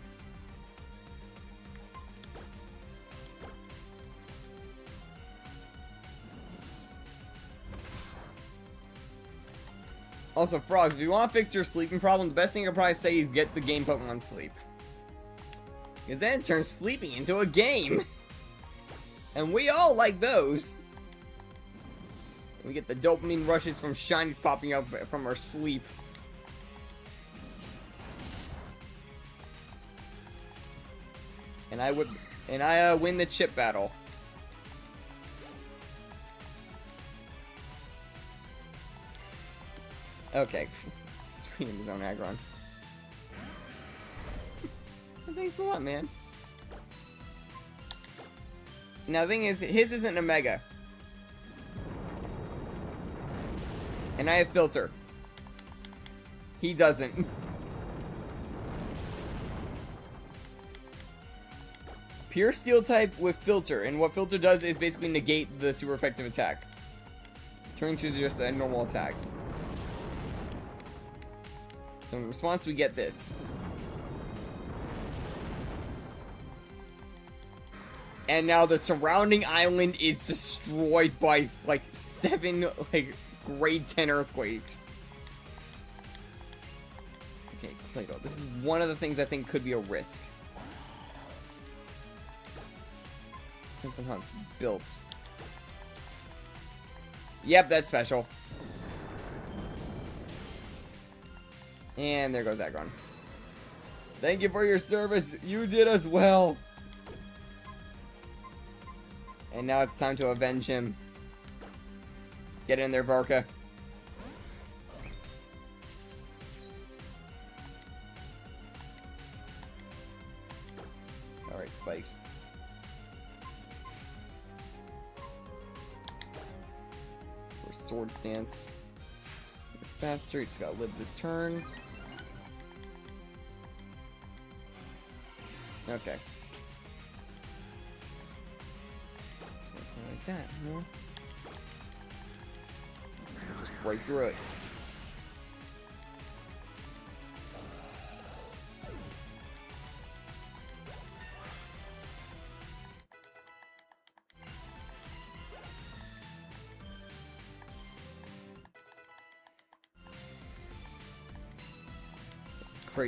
[SPEAKER 1] Also, Frogs, if you want to fix your sleeping problem, the best thing I'd probably say is get the game Pokemon sleep. Because then it turns sleeping into a game. And we all like those. We get the dopamine rushes from shinies popping up from our sleep. And I win the chip battle. Okay. Let's bring him his own aggron. Thanks a lot, man. Now the thing is, his isn't a mega. And I have filter. He doesn't. Pure steel type with filter, and what filter does is basically negate the super effective attack, turning to just a normal attack. So in response, we get this. And now the surrounding island is destroyed by like 7 grade 10 earthquakes. Okay, Clado. This is one of the things I think could be a risk. Depends on how it's built. Yep, that's special. And there goes Aggron. Thank you for your service. You did us well. And now it's time to avenge him. Get in there, Varka. Alright, spikes. For sword stance. Faster, you just gotta live this turn. Okay. Something like that, huh? Just break through it.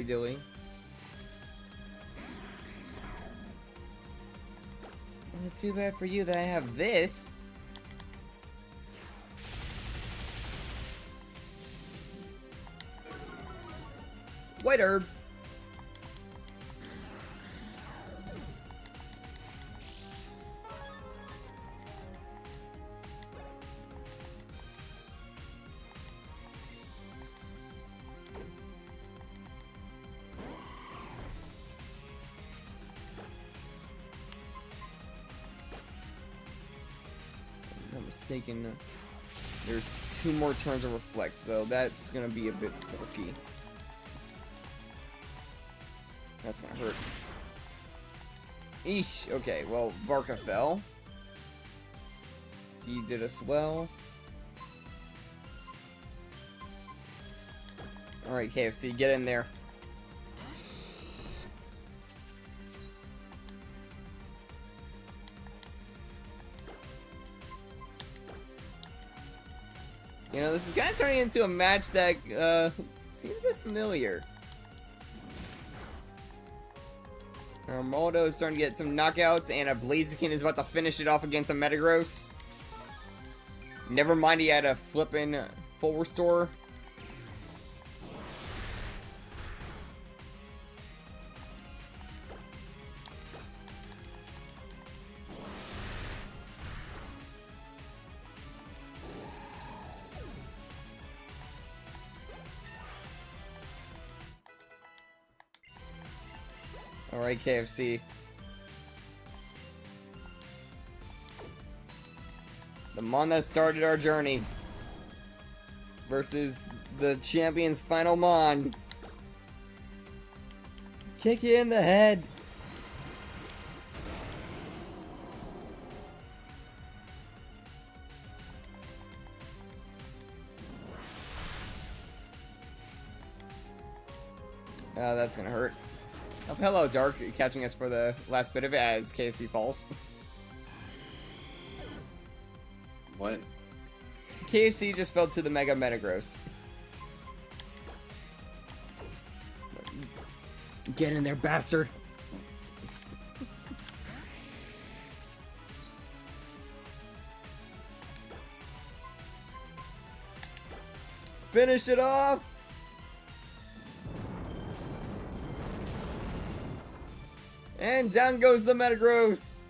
[SPEAKER 1] Dilly. Well, too bad for you that I have this. White herb. Mistaken, there's 2 more turns of reflect, so that's gonna be a bit bulky. That's gonna hurt. Eesh. Okay, well, Varka fell. He did us well. Alright, KFC, get in there. You know, this is kind of turning into a match that seems a bit familiar. Armaldo is starting to get some knockouts, and a Blaziken is about to finish it off against a Metagross. Never mind, he had a flippin' full restore. Alright, KFC. The Mon that started our journey versus the champion's final Mon. Kick you in the head. That's gonna hurt. Oh, hello, Dark, catching us for the last bit of it as KFC falls.
[SPEAKER 2] What?
[SPEAKER 1] KFC just fell to the Mega Metagross. Get in there, bastard! Finish it off! And down goes the Metagross!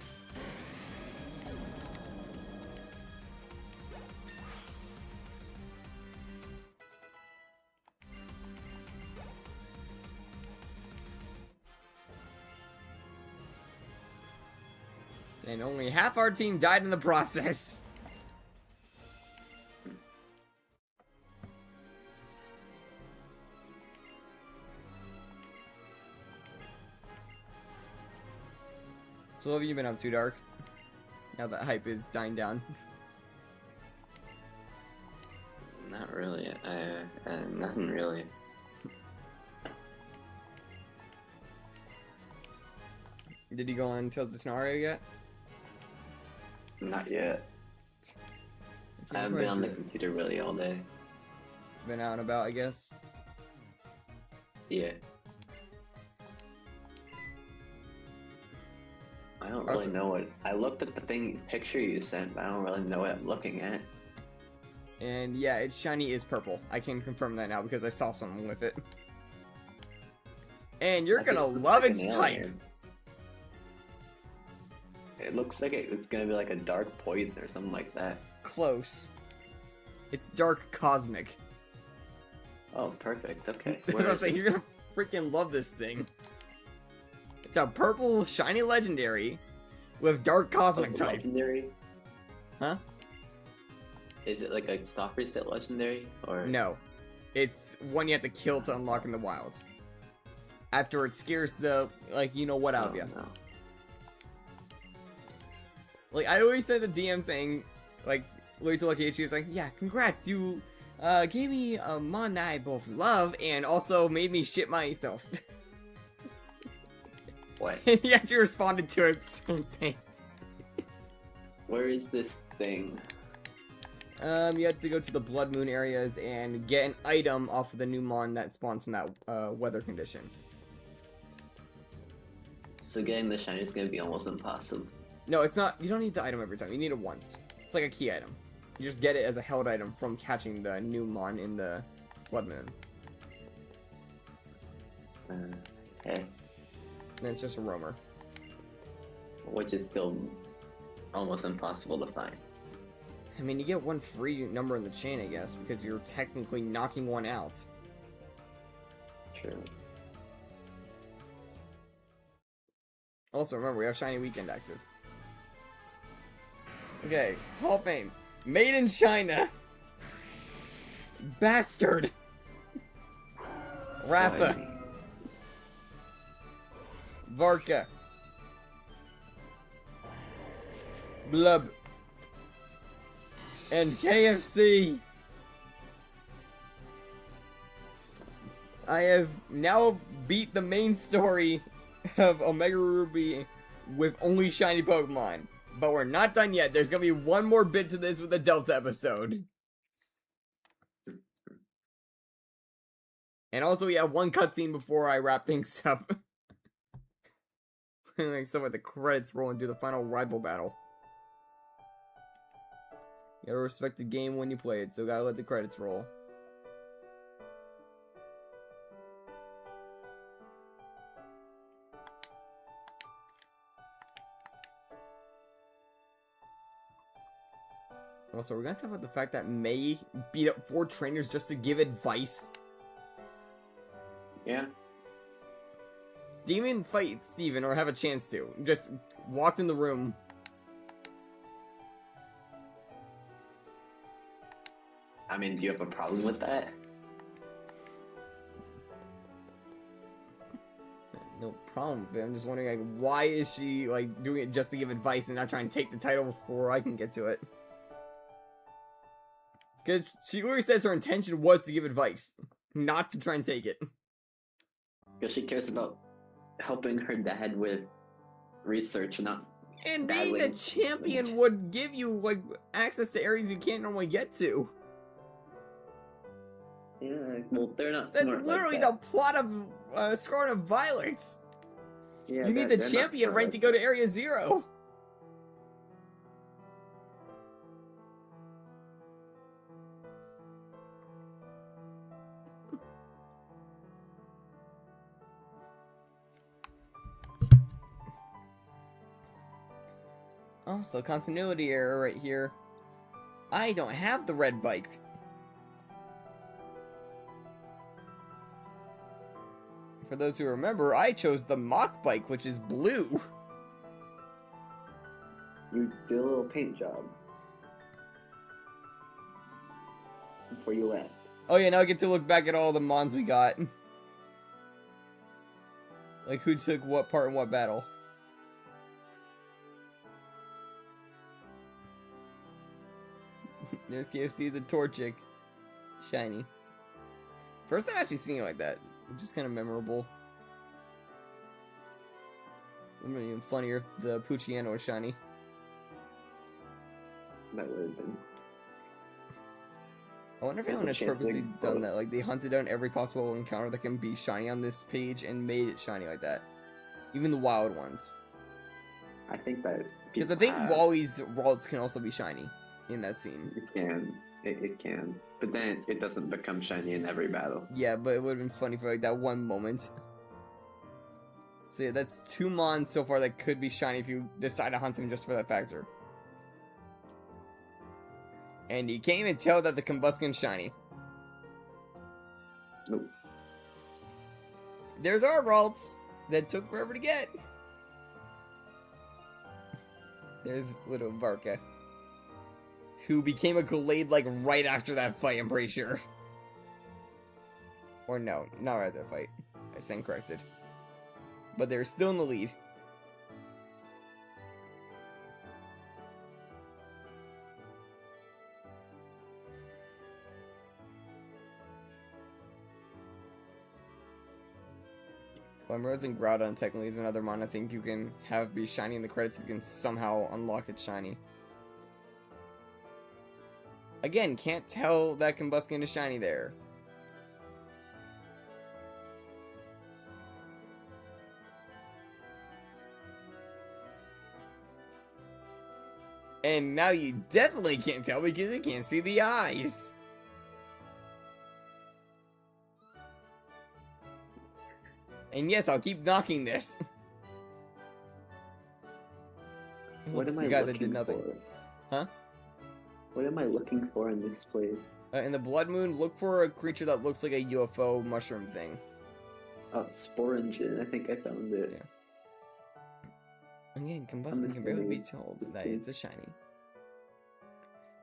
[SPEAKER 1] And only half our team died in the process. So what have you been up to, Dark? Now that hype is dying down.
[SPEAKER 2] Not really. Nothing really.
[SPEAKER 1] Did you go on Tales of Scenario yet?
[SPEAKER 2] Not yet. I haven't been on the computer really all day.
[SPEAKER 1] Been out and about, I guess.
[SPEAKER 2] Yeah. I don't really know what. I looked at the picture you sent, but I don't really know what I'm looking at.
[SPEAKER 1] And yeah, its shiny is purple. I can confirm that now because I saw someone with it. And you're gonna love its type.
[SPEAKER 2] It looks like it's gonna be like a dark poison or something like that.
[SPEAKER 1] Close. It's dark cosmic.
[SPEAKER 2] Oh, perfect. Okay.
[SPEAKER 1] I was gonna say, you're gonna freaking love this thing. It's a purple shiny legendary with dark cosmic type.
[SPEAKER 2] Legendary?
[SPEAKER 1] Huh?
[SPEAKER 2] Is it like a soft reset legendary or
[SPEAKER 1] no? It's one you have to kill to unlock in the wild. After it scares the what out of you.
[SPEAKER 2] No.
[SPEAKER 1] Like I always said to DM saying, like, Lily to Lucky H, she was like, yeah, congrats, you gave me a mon that I both love and also made me shit myself.
[SPEAKER 2] What?
[SPEAKER 1] And he actually responded to it, so thanks.
[SPEAKER 2] Where is this thing?
[SPEAKER 1] You have to go to the Blood Moon areas and get an item off of the new mon that spawns from that weather condition.
[SPEAKER 2] So getting the shiny is gonna be almost impossible.
[SPEAKER 1] No, it's not. You don't need the item every time. You need it once. It's like a key item. You just get it as a held item from catching the new mon in the Blood Moon.
[SPEAKER 2] Okay.
[SPEAKER 1] And it's just a roamer.
[SPEAKER 2] Which is still almost impossible to find.
[SPEAKER 1] I mean, you get one free number in the chain, I guess, because you're technically knocking one out.
[SPEAKER 2] True.
[SPEAKER 1] Also, remember, we have Shiny Weekend active. Okay, Hall of Fame. Made in China. Bastard. Ratha. Varka. Blub. And KFC. I have now beat the main story of Omega Ruby with only shiny Pokemon. But we're not done yet. There's gonna be one more bit to this with the Delta episode. And also we have one cutscene before I wrap things up. Like some of the credits roll and do the final rival battle. You gotta respect the game when you play it, so gotta let the credits roll. Also, we're gonna talk about the fact that May beat up 4 trainers just to give advice.
[SPEAKER 2] Yeah.
[SPEAKER 1] Didn't even fight Steven or have a chance to. Just walked in the room.
[SPEAKER 2] I mean, do you have a problem with that?
[SPEAKER 1] No problem with it. I'm just wondering, like, why is she, like, doing it just to give advice and not trying to take the title before I can get to it? Because she literally says her intention was to give advice, not to try and take it.
[SPEAKER 2] Because she cares about helping her dad with research, not
[SPEAKER 1] and being the champion would give you, like, access to areas you can't normally get to.
[SPEAKER 2] Yeah, well, they're not
[SPEAKER 1] That's
[SPEAKER 2] smart
[SPEAKER 1] literally
[SPEAKER 2] like that.
[SPEAKER 1] the plot of Scarlet of Violence.
[SPEAKER 2] Yeah,
[SPEAKER 1] you need the champion rank to go to Area 0. Also, continuity error right here. I don't have the red bike. For those who remember, I chose the mock bike, which is blue.
[SPEAKER 2] You did a little paint job before you left.
[SPEAKER 1] Oh yeah, now I get to look back at all the mons we got. Like who took what part in what battle. There's KFC as a Torchic. Shiny. First time actually seeing it like that. Just kind of memorable. It would have been even funnier if the Pucciano was shiny.
[SPEAKER 2] That would have been.
[SPEAKER 1] I wonder if anyone has purposely done that. Like, they hunted down every possible encounter that can be shiny on this page and made it shiny like that. Even the wild ones.
[SPEAKER 2] I think that...
[SPEAKER 1] Because I think Wally's Ralts can also be shiny in that scene.
[SPEAKER 2] It can. It can. But then it doesn't become shiny in every battle.
[SPEAKER 1] Yeah, but it would have been funny for, like, that one moment. So yeah, that's 2 mons so far that could be shiny if you decide to hunt them just for that factor. And you can't even tell that the Combusken's shiny.
[SPEAKER 2] Nope.
[SPEAKER 1] There's our Ralts that took forever to get. There's little Varka, who became a Gallade like right after that fight, I'm pretty sure. Or no, not right after that fight. I stand corrected. But they're still in the lead. Emeralds and Groudon technically is another mon I think you can have be shiny in the credits if you can somehow unlock it shiny. Again, can't tell that Combusken is shiny there. And now you definitely can't tell because you can't see the eyes. And yes, I'll keep knocking this.
[SPEAKER 2] What am I
[SPEAKER 1] guy
[SPEAKER 2] looking
[SPEAKER 1] that did nothing.
[SPEAKER 2] for?
[SPEAKER 1] Huh?
[SPEAKER 2] What am I looking for in this place?
[SPEAKER 1] In the Blood Moon, look for a creature that looks like a UFO mushroom thing.
[SPEAKER 2] Oh, Spore Engine. I think I found it.
[SPEAKER 1] Yeah. Again, Combusken can barely be told that it's a shiny.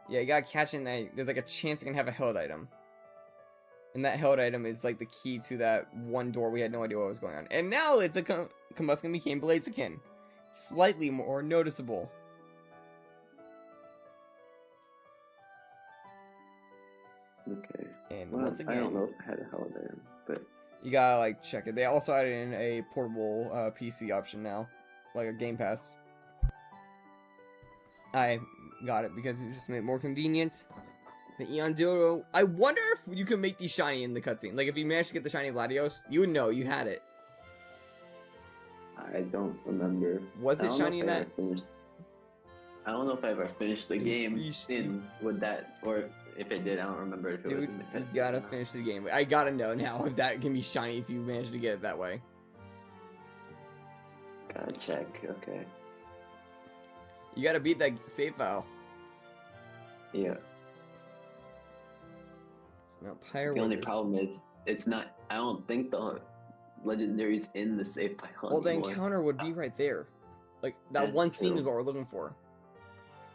[SPEAKER 1] Yeah, you gotta catch in that. There's like a chance it can have a held item. And that held item is like the key to that one door we had no idea what was going on. And now it's a Combusken became Blaziken. Slightly more noticeable.
[SPEAKER 2] Okay.
[SPEAKER 1] And
[SPEAKER 2] well,
[SPEAKER 1] once again,
[SPEAKER 2] I don't know if I had a hell item, but
[SPEAKER 1] you gotta like check it. They also added in a portable PC option now, like a Game Pass. I got it because it just made it more convenient. The Eon Duo. I wonder if you can make these shiny in the cutscene. Like if you managed to get the shiny Latios, you would know you had it.
[SPEAKER 2] I don't remember.
[SPEAKER 1] Was it shiny in that?
[SPEAKER 2] I don't know if I ever finished the game with that, or if it did. I don't remember if it was in the cutscene.
[SPEAKER 1] You gotta finish the game. I gotta know now if that can be shiny if you manage to get it that way.
[SPEAKER 2] Gotta check. Okay.
[SPEAKER 1] You gotta beat that save file.
[SPEAKER 2] Yeah.
[SPEAKER 1] Now,
[SPEAKER 2] the only problem is it's not. I don't think the legendary's in the save file.
[SPEAKER 1] Well, the encounter would be right there. Like that
[SPEAKER 2] That's
[SPEAKER 1] one scene
[SPEAKER 2] true.
[SPEAKER 1] is what we're looking for.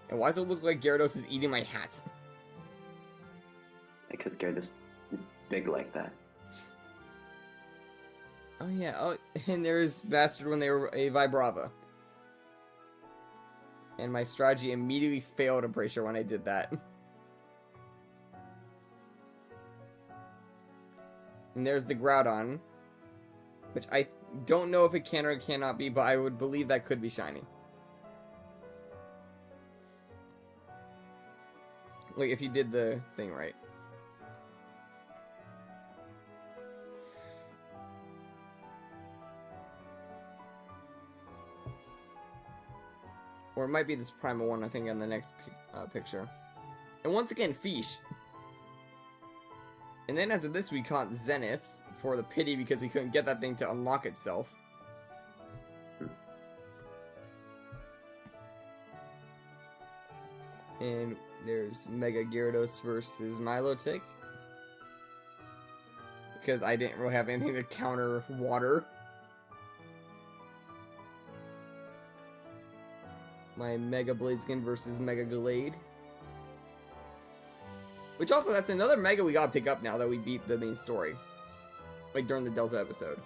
[SPEAKER 1] And why does it look like Gyarados is eating my hat?
[SPEAKER 2] Because Gyarados is big like that.
[SPEAKER 1] Oh yeah. Oh, and there's Bastard when they were a Vibrava. And my strategy immediately failed, I'm pretty sure, when I did that. And there's the Groudon, which I don't know if it can or cannot be, but I would believe that could be shiny. Like, if you did the thing right. Or it might be this primal one, I think, on the next picture. And once again, Fish. And then after this, we caught Zenith for the pity because we couldn't get that thing to unlock itself. And there's Mega Gyarados versus Milotic. Because I didn't really have anything to counter water. My Mega Blaziken versus Mega Gallade. Which also, that's another Mega we gotta pick up now that we beat the main story. Like during the Delta episode.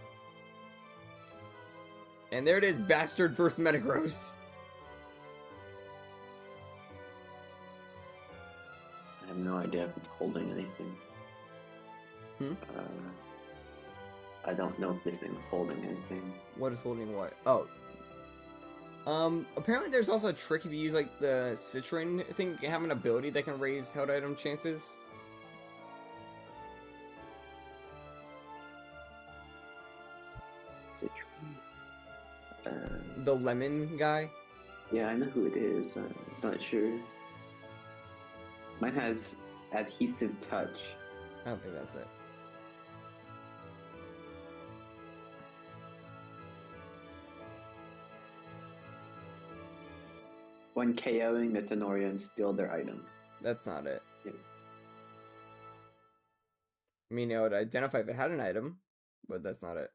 [SPEAKER 1] And there it is, Bastard versus Metagross.
[SPEAKER 2] I have no idea if it's holding anything. I don't know if this thing's holding anything.
[SPEAKER 1] What is holding what? Oh. Apparently there's also a trick if you use, like, the Citron thing. You can have an ability that can raise held item chances.
[SPEAKER 2] Citron?
[SPEAKER 1] The lemon guy?
[SPEAKER 2] Yeah, I know who it is. I'm not sure. Mine has adhesive touch.
[SPEAKER 1] I don't think that's it.
[SPEAKER 2] When KOing a Tenorian, steal their item.
[SPEAKER 1] That's not it.
[SPEAKER 2] Yeah.
[SPEAKER 1] I mean, it would identify if it had an item, but that's not it.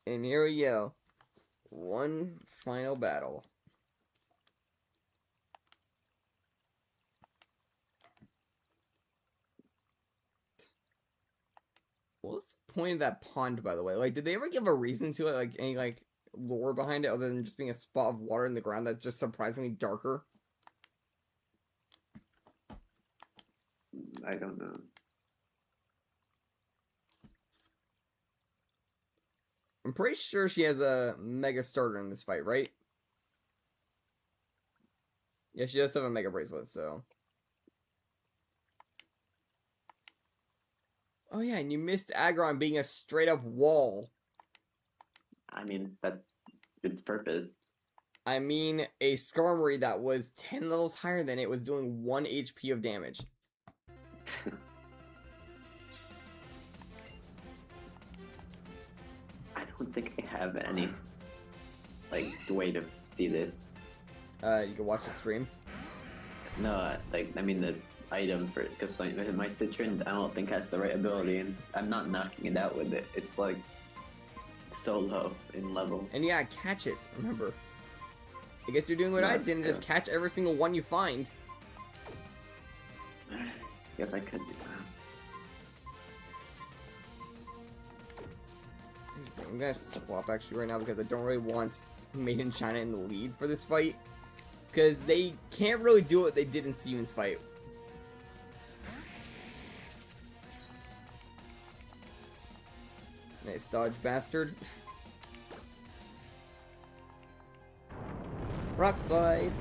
[SPEAKER 1] And here we go. One final battle. What's the point of that pond, by the way? Like, did they ever give a reason to it? Like, any, like, lore behind it other than just being a spot of water in the ground that's just surprisingly darker?
[SPEAKER 2] I don't know.
[SPEAKER 1] I'm pretty sure she has a Mega Starter in this fight, right? Yeah, she does have a Mega Bracelet, so... Oh yeah, and you missed Aggron being a straight-up wall.
[SPEAKER 2] I mean, that's its purpose.
[SPEAKER 1] I mean, a Skarmory that was 10 levels higher than it was doing 1 HP of damage.
[SPEAKER 2] I don't think I have any, like, way to see this.
[SPEAKER 1] You can watch the stream.
[SPEAKER 2] No, like, I mean the item for it, because like, my Citron, I don't think has the right ability, and I'm not knocking it out with it. It's like so low in level.
[SPEAKER 1] And yeah, catch it, remember. I guess you're doing what I did and just catch every single one you find.
[SPEAKER 2] Guess I could do that.
[SPEAKER 1] I'm gonna swap actually right now because I don't really want Made in China in the lead for this fight. Because they can't really do what they did in Steven's fight. Nice dodge, bastard. Rock slide.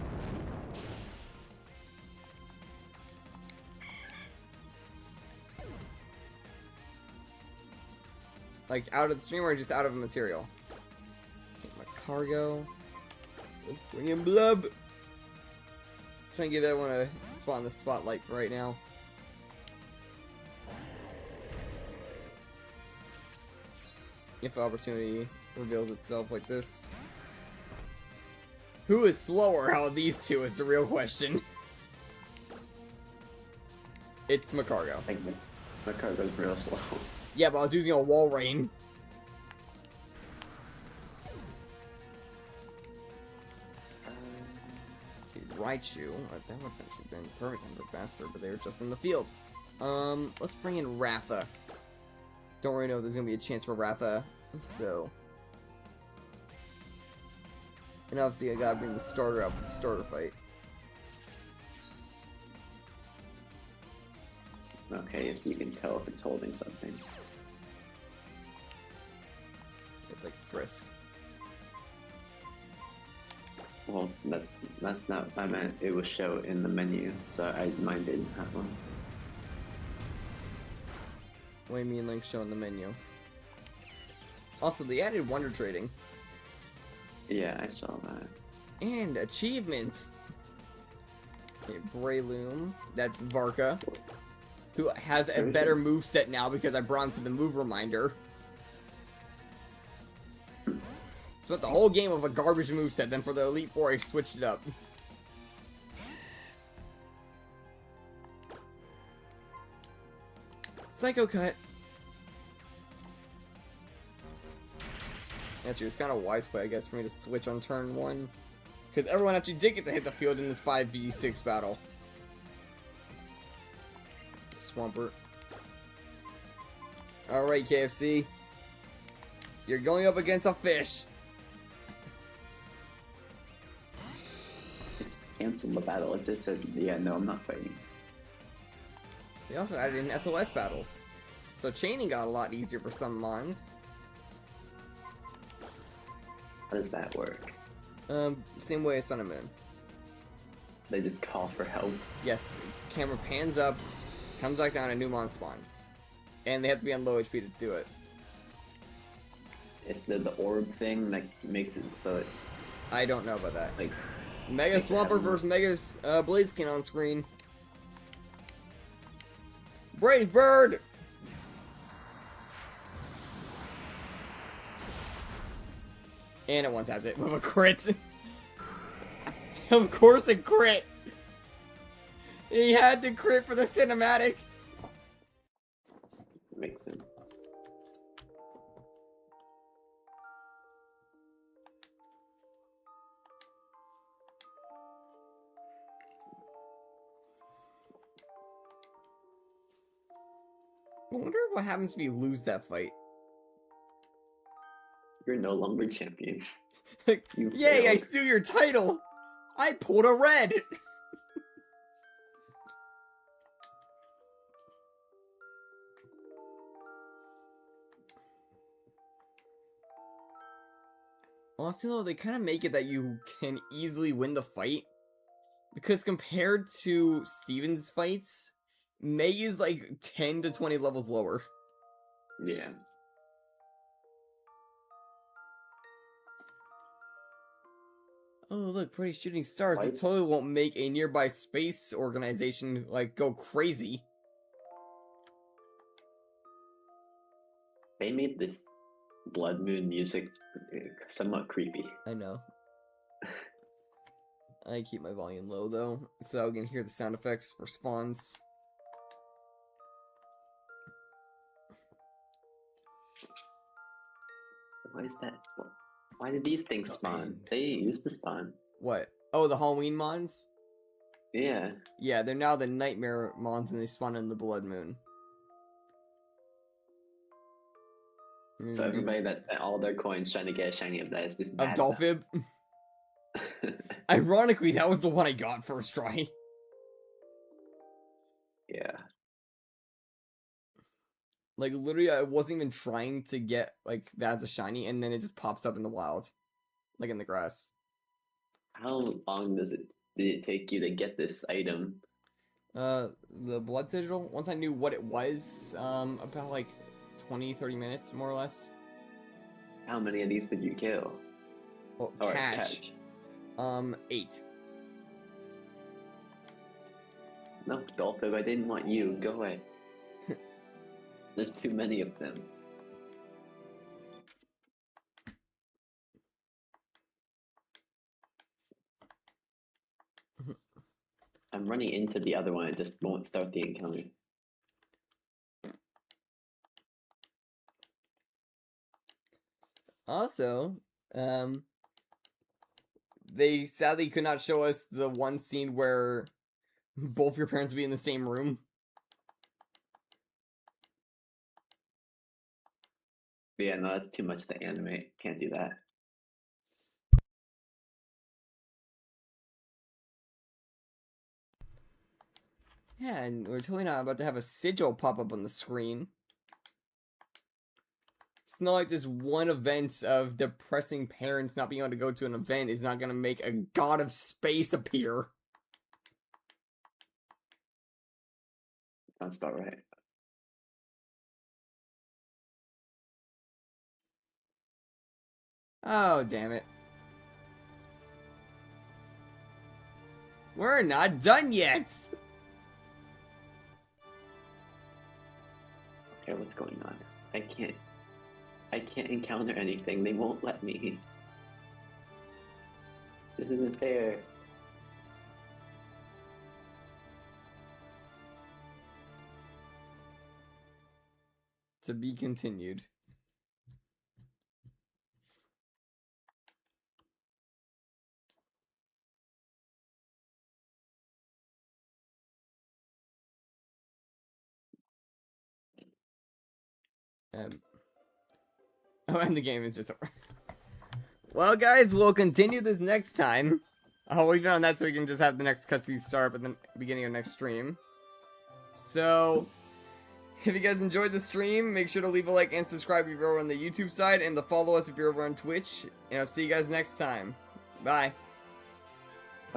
[SPEAKER 1] Like out of the stream or just out of the material? Take my cargo. Let's bring in Blub. Trying to give everyone a spot in the spotlight right now. If the opportunity reveals itself like this. Who is slower out of these two is the real question. It's Macargo.
[SPEAKER 2] I think Macargo's real slow.
[SPEAKER 1] Yeah, but I was using a wall rain. Raichu. That would have actually been perfect time for Bastard, but they were just in the field. Let's bring in Ratha. Don't really know if there's gonna be a chance for Ratha, so. And obviously I gotta bring the starter up for the starter fight.
[SPEAKER 2] Okay, so you can tell if it's holding something.
[SPEAKER 1] It's like Frisk.
[SPEAKER 2] Well, that's not what I meant. It was show in the menu, so mine didn't have one.
[SPEAKER 1] What do you mean, Link show in the menu? Also, they added Wonder Trading.
[SPEAKER 2] Yeah, I saw that.
[SPEAKER 1] And achievements! Okay, Breloom. That's Varka. Who has a better moveset now because I brought him to the move reminder. Spent the whole game of a garbage moveset, then for the Elite Four I switched it up. Psycho Cut. Actually, it's kind of wise play, I guess, for me to switch on turn 1. Because everyone actually did get to hit the field in this 5v6 battle. Swampert. Alright, KFC. You're going up against a fish.
[SPEAKER 2] It just canceled the battle. It just said, yeah, no, I'm not fighting.
[SPEAKER 1] They also added in SOS battles. So chaining got a lot easier for some mons.
[SPEAKER 2] How does that work?
[SPEAKER 1] Same way as Sun and Moon.
[SPEAKER 2] They just call for help.
[SPEAKER 1] Yes, camera pans up, comes back down, a new mon spawn. And they have to be on low HP to do it.
[SPEAKER 2] It's the orb thing that makes it so it,
[SPEAKER 1] I don't know about that.
[SPEAKER 2] like,
[SPEAKER 1] Mega
[SPEAKER 2] makes it
[SPEAKER 1] Swampert
[SPEAKER 2] have-
[SPEAKER 1] versus Mega Blaziken on screen. Brave Bird! And it one-tapped it with a crit. Of course a crit! He had to crit for the cinematic.
[SPEAKER 2] makes sense.
[SPEAKER 1] I wonder what happens if you lose that fight.
[SPEAKER 2] You're no longer champion.
[SPEAKER 1] Like,
[SPEAKER 2] You
[SPEAKER 1] yay, I
[SPEAKER 2] failed.
[SPEAKER 1] steal your title! I pulled a red! Honestly though, they kind of make it that you can easily win the fight. Because compared to Steven's fights, May is like 10 to 20 levels lower.
[SPEAKER 2] Yeah.
[SPEAKER 1] Oh look, pretty shooting stars.
[SPEAKER 2] Right.
[SPEAKER 1] This totally won't make a nearby space organization like go crazy.
[SPEAKER 2] They made this Blood Moon music somewhat creepy.
[SPEAKER 1] I know. I keep my volume low though, so I can hear the sound effects for spawns.
[SPEAKER 2] Why is that? Why did these things spawn? They used to spawn.
[SPEAKER 1] What? Oh, the Halloween mons?
[SPEAKER 2] Yeah.
[SPEAKER 1] Yeah, they're now the Nightmare mons and they spawn in the Blood Moon.
[SPEAKER 2] So everybody that spent all their coins trying to get a shiny of that is just
[SPEAKER 1] Of
[SPEAKER 2] bad.
[SPEAKER 1] Dolphib? Ironically, that was the one I got first try.
[SPEAKER 2] Yeah.
[SPEAKER 1] Like, literally, I wasn't even trying to get, like, that as a shiny, and then it just pops up in the wild. Like, in the grass.
[SPEAKER 2] How long did it take you to get this item?
[SPEAKER 1] The blood sigil, once I knew what it was, about, like, 20-30 minutes, more or less.
[SPEAKER 2] How many of these did you kill?
[SPEAKER 1] Well,
[SPEAKER 2] Or
[SPEAKER 1] catch. 8.
[SPEAKER 2] No, Dolphib, I didn't want you. Go away. There's too many of them. I'm running into the other one. I just won't start the encounter.
[SPEAKER 1] Also, they sadly could not show us the one scene where both your parents be in the same room.
[SPEAKER 2] But yeah, no, that's too much to animate. Can't do that.
[SPEAKER 1] Yeah, and we're totally not about to have a sigil pop up on the screen. It's not like this one event of depressing parents not being able to go to an event is not going to make a god of space appear.
[SPEAKER 2] Sounds about right.
[SPEAKER 1] Oh, damn it. We're not done yet!
[SPEAKER 2] Okay, what's going on? I can't encounter anything. They won't let me. This isn't fair.
[SPEAKER 1] To be continued. Oh, and the game is just over. Well, guys, we'll continue this next time. I'll leave it on that so we can just have the next cutscene start up at the beginning of next stream. So, if you guys enjoyed the stream, make sure to leave a like and subscribe if you're over on the YouTube side, and to follow us if you're over on Twitch. And I'll see you guys next time. Bye.